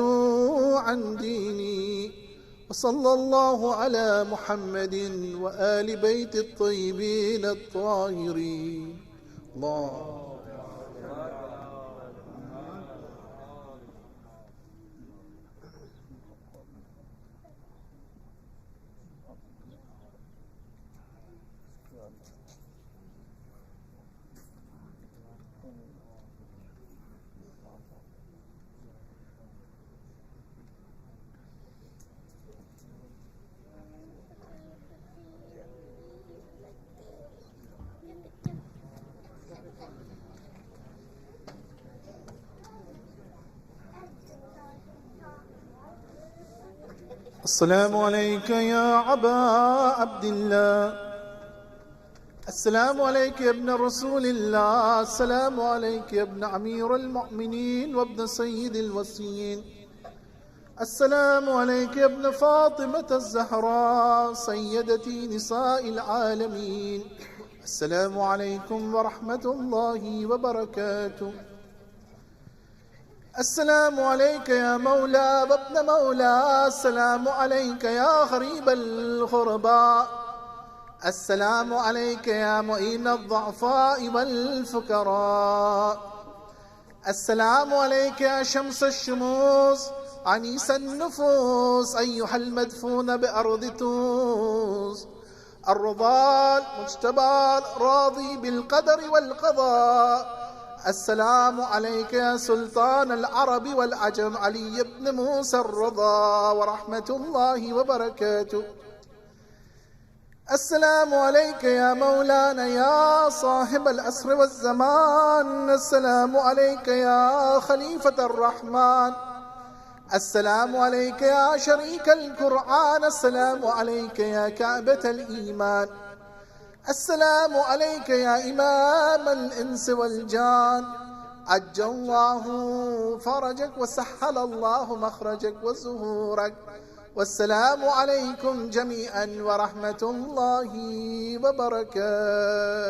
S10: عن ديني. وصلى الله على محمد وآل بيت الطيبين الطاهرين. الله السلام عليك يا أبا عبد الله. السلام عليك يا ابن رسول الله. السلام عليك يا ابن أمير المؤمنين وابن سيد الوصيين. السلام عليك يا ابن فاطمة الزهراء سيدتي نساء العالمين. السلام عليكم ورحمة الله وبركاته. السلام عليك يا مولى وابن مولى. السلام عليك يا غريب الغرباء. السلام عليك يا معين الضعفاء والفقراء. السلام عليك يا شمس الشموس عنيس النفوس أيها المدفون بأرض توس. الرضا المجتبى راضي بالقدر والقضاء. السلام عليك يا سلطان العرب والعجم علي بن موسى الرضا ورحمة الله وبركاته. السلام عليك يا مولانا يا صاحب العصر والزمان. السلام عليك يا خليفة الرحمن. السلام عليك يا شريك القرآن. السلام عليك يا كعبة الإيمان. السلام عليك يا إمام الإنس والجان. عجل الله فرجك وسهل الله مخرجك وزهورك. والسلام عليكم جميعا ورحمة الله وبركاته.